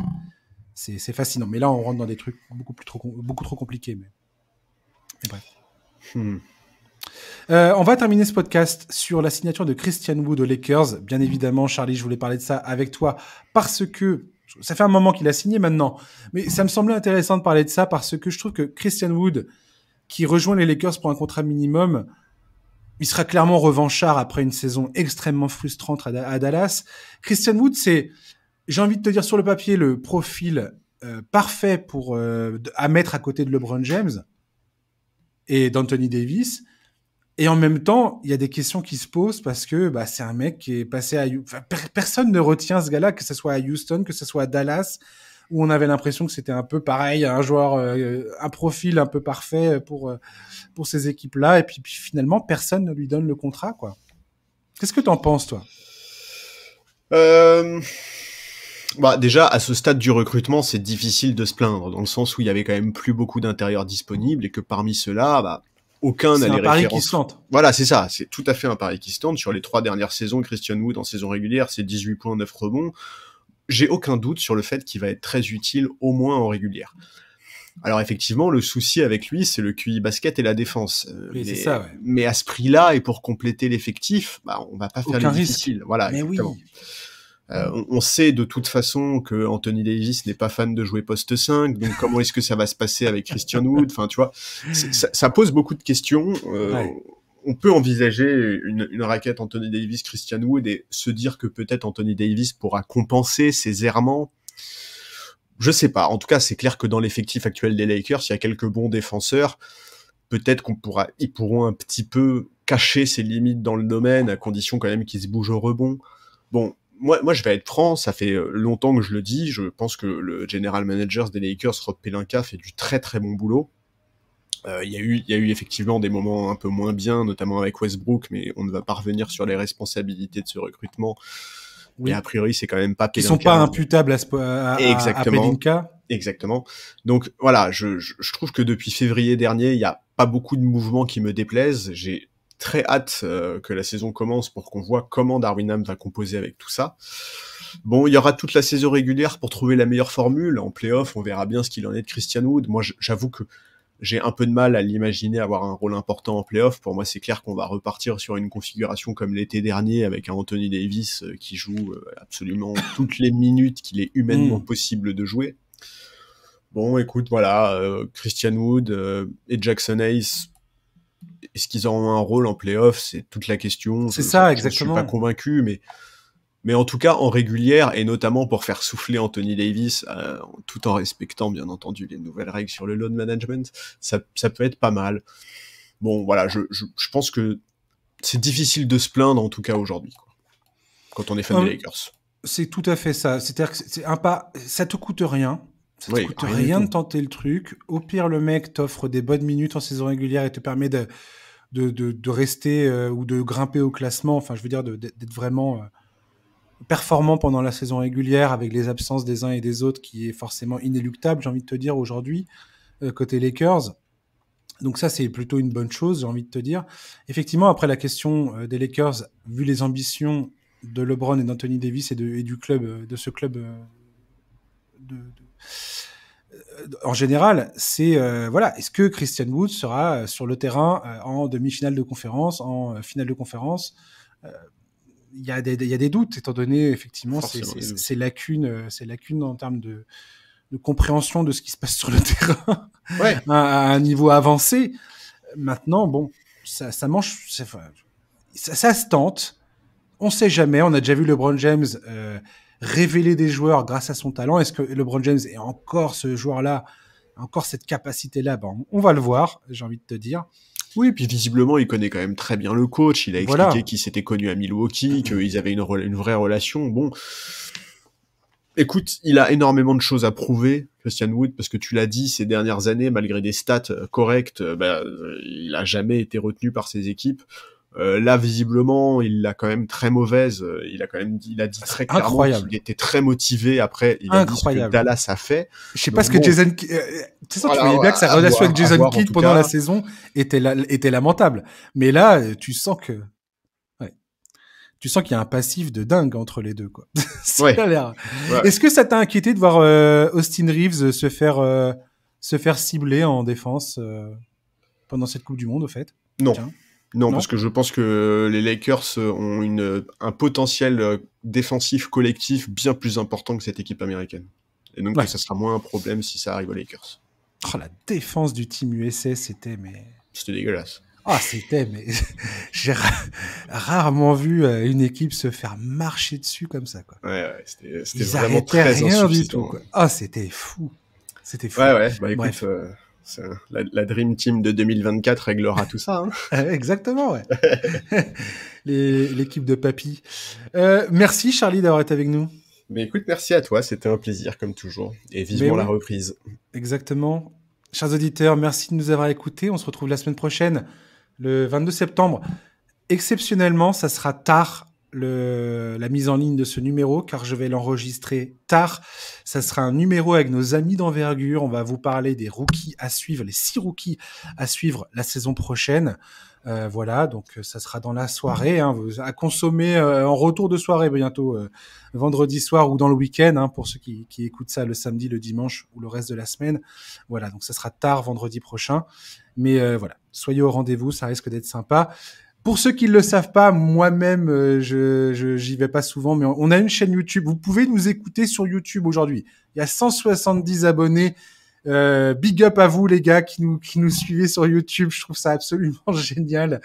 c'est fascinant. Mais là, on rentre dans des trucs beaucoup trop compliqués. Mais bref. On va terminer ce podcast sur la signature de Christian Wood aux Lakers. Bien évidemment, Charlie, je voulais parler de ça avec toi parce que ça fait un moment qu'il a signé maintenant, mais ça me semblait intéressant de parler de ça parce que je trouve que Christian Wood, qui rejoint les Lakers pour un contrat minimum, il sera clairement revanchard après une saison extrêmement frustrante à Dallas. Christian Wood, c'est, j'ai envie de te dire sur le papier, le profil parfait à mettre à côté de LeBron James et d'Anthony Davis. Et en même temps, il y a des questions qui se posent parce que c'est un mec qui est passé à... personne ne retient ce gars-là, que ce soit à Houston, que ce soit à Dallas, où on avait l'impression que c'était un peu pareil, un joueur, un profil un peu parfait pour ces équipes-là. Et puis finalement, personne ne lui donne le contrat, quoi. Qu'est-ce que t'en penses, toi ? Déjà, à ce stade du recrutement, c'est difficile de se plaindre, dans le sens où il y avait quand même plus beaucoup d'intérieurs disponibles et que parmi ceux-là, aucun n'a les références. C'est un pari qui se tente. Voilà, c'est ça. C'est tout à fait un pari qui se tente. Sur les 3 dernières saisons, Christian Wood, en saison régulière, c'est 18 points, 9 rebonds. J'ai aucun doute sur le fait qu'il va être très utile, au moins en régulière. Alors effectivement, le souci avec lui, c'est le QI basket et la défense. Oui, c'est ça, ouais. Mais à ce prix-là, et pour compléter l'effectif, on va pas faire les difficiles. Voilà, mais exactement. Oui. On sait de toute façon que Anthony Davis n'est pas fan de jouer poste 5, donc comment est-ce que ça va se passer avec Christian Wood ? Enfin, tu vois, ça pose beaucoup de questions. On peut envisager une raquette Anthony Davis, Christian Wood et se dire que peut-être Anthony Davis pourra compenser ses errements. Je sais pas. En tout cas, c'est clair que dans l'effectif actuel des Lakers, il y a quelques bons défenseurs. Peut-être ils pourront un petit peu cacher ses limites dans le domaine, à condition quand même qu'ils se bougent au rebond. Bon. Moi, je vais être franc, ça fait longtemps que je le dis, je pense que le general manager des Lakers, Rob Pelinka, fait du très très bon boulot. Il y a eu effectivement des moments un peu moins bien, notamment avec Westbrook, mais on ne va pas revenir sur les responsabilités de ce recrutement. Oui. Mais a priori, c'est quand même pas Pelinka. Ils sont pas imputables à Pelinka. Exactement. Donc voilà, je trouve que depuis février dernier, il n'y a pas beaucoup de mouvements qui me déplaisent. J'ai très hâte que la saison commence pour qu'on voit comment Darwin Ham va composer avec tout ça. Bon, il y aura toute la saison régulière pour trouver la meilleure formule. En play-off, on verra bien ce qu'il en est de Christian Wood. Moi, j'avoue que j'ai un peu de mal à l'imaginer avoir un rôle important en play-off. Pour moi, c'est clair qu'on va repartir sur une configuration comme l'été dernier avec un Anthony Davis qui joue absolument toutes les minutes qu'il est humainement possible de jouer. Bon, écoute, voilà, Christian Wood et Jackson Hayes, est-ce qu'ils auront un rôle en play-off? C'est toute la question. C'est ça, exactement. Je suis pas convaincu, mais en tout cas, en régulière, et notamment pour faire souffler Anthony Davis, tout en respectant, bien entendu, les nouvelles règles sur le load management, ça peut être pas mal. Bon, voilà, je pense que c'est difficile de se plaindre, en tout cas aujourd'hui, quoi, quand on est fan des Lakers. C'est tout à fait ça. C'est-à-dire que c'est un pas, ça te coûte rien. Ça te coûte rien de tenter le truc. Au pire, le mec t'offre des bonnes minutes en saison régulière et te permet de rester ou de grimper au classement. Enfin, je veux dire, d'être vraiment performant pendant la saison régulière avec les absences des uns et des autres qui est forcément inéluctable, j'ai envie de te dire, aujourd'hui, côté Lakers. Donc ça, c'est plutôt une bonne chose, j'ai envie de te dire. Effectivement, après la question des Lakers, vu les ambitions de LeBron et d'Anthony Davis et du club, de ce club en général, c'est voilà, est-ce que Christian Wood sera sur le terrain en demi-finale de conférence, en finale de conférence? Il y a des doutes, étant donné effectivement ces lacunes en termes de compréhension de ce qui se passe sur le terrain à un niveau avancé. Maintenant, bon, ça se tente. On sait jamais. On a déjà vu LeBron James révéler des joueurs grâce à son talent. Est-ce que LeBron James est encore ce joueur-là, encore cette capacité-là? Bon, on va le voir, j'ai envie de te dire. Oui, puis visiblement, il connaît quand même très bien le coach. Il a expliqué qu'ils s'étaient connus à Milwaukee, qu'ils avaient une vraie relation. Bon, écoute, il a énormément de choses à prouver, Christian Wood, parce que tu l'as dit, ces dernières années, malgré des stats correctes, il a jamais été retenu par ses équipes. Là, visiblement, il l'a quand même très mauvaise. Il a dit très clairement qu'il était très motivé. Après, il a dit ce que Dallas a fait. Je sais pas ce que Jason. Tu voyais bien que sa relation avec Jason Kidd pendant la saison était lamentable. Mais là, tu sens qu'il y a un passif de dingue entre les deux, quoi. Ça a l'air. Ouais. Est-ce que ça t'a inquiété de voir Austin Reeves se faire cibler en défense pendant cette Coupe du Monde, au fait? Non. Non, parce que je pense que les Lakers ont un potentiel défensif collectif bien plus important que cette équipe américaine. Et donc, ça sera moins un problème si ça arrive aux Lakers. Oh, la défense du Team USA, c'était dégueulasse. Mais j'ai rarement vu une équipe se faire marcher dessus comme ça, quoi. Ouais, c'était vraiment très rien du tout, quoi. C'était fou. Ouais, bah écoute, la Dream Team de 2024 réglera tout ça. Hein. Exactement, ouais. L'équipe de papy. Merci Charlie d'avoir été avec nous. Mais écoute, merci à toi, c'était un plaisir comme toujours. Et vivement la reprise. Exactement. Chers auditeurs, merci de nous avoir écoutés. On se retrouve la semaine prochaine, le 22 septembre. Exceptionnellement, ça sera tard la mise en ligne de ce numéro, car je vais l'enregistrer tard. Ça sera un numéro avec nos amis d'envergure. On va vous parler des rookies à suivre, les 6 rookies à suivre la saison prochaine. Voilà, donc ça sera dans la soirée, à consommer en retour de soirée bientôt, vendredi soir ou dans le week-end, pour ceux qui écoutent ça le samedi, le dimanche ou le reste de la semaine. Voilà, donc ça sera tard vendredi prochain. Mais voilà, soyez au rendez-vous, ça risque d'être sympa. Pour ceux qui ne le savent pas, moi-même, j'y vais pas souvent, mais on a une chaîne YouTube. Vous pouvez nous écouter sur YouTube aujourd'hui. Il y a 170 abonnés. Big up à vous, les gars, qui nous suivez sur YouTube. Je trouve ça absolument génial.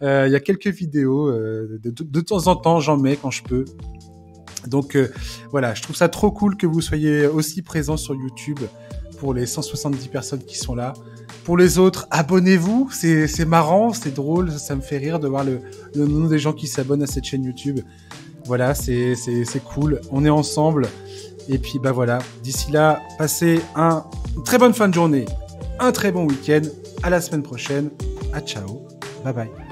Il y a quelques vidéos. De temps en temps, j'en mets quand je peux. Donc, voilà, je trouve ça trop cool que vous soyez aussi présents sur YouTube pour les 170 personnes qui sont là. Pour les autres, abonnez-vous, c'est marrant, c'est drôle, ça me fait rire de voir le nom des gens qui s'abonnent à cette chaîne YouTube. Voilà, c'est cool, on est ensemble. Et puis voilà, d'ici là, passez une très bonne fin de journée, un très bon week-end, à la semaine prochaine, ciao, bye bye.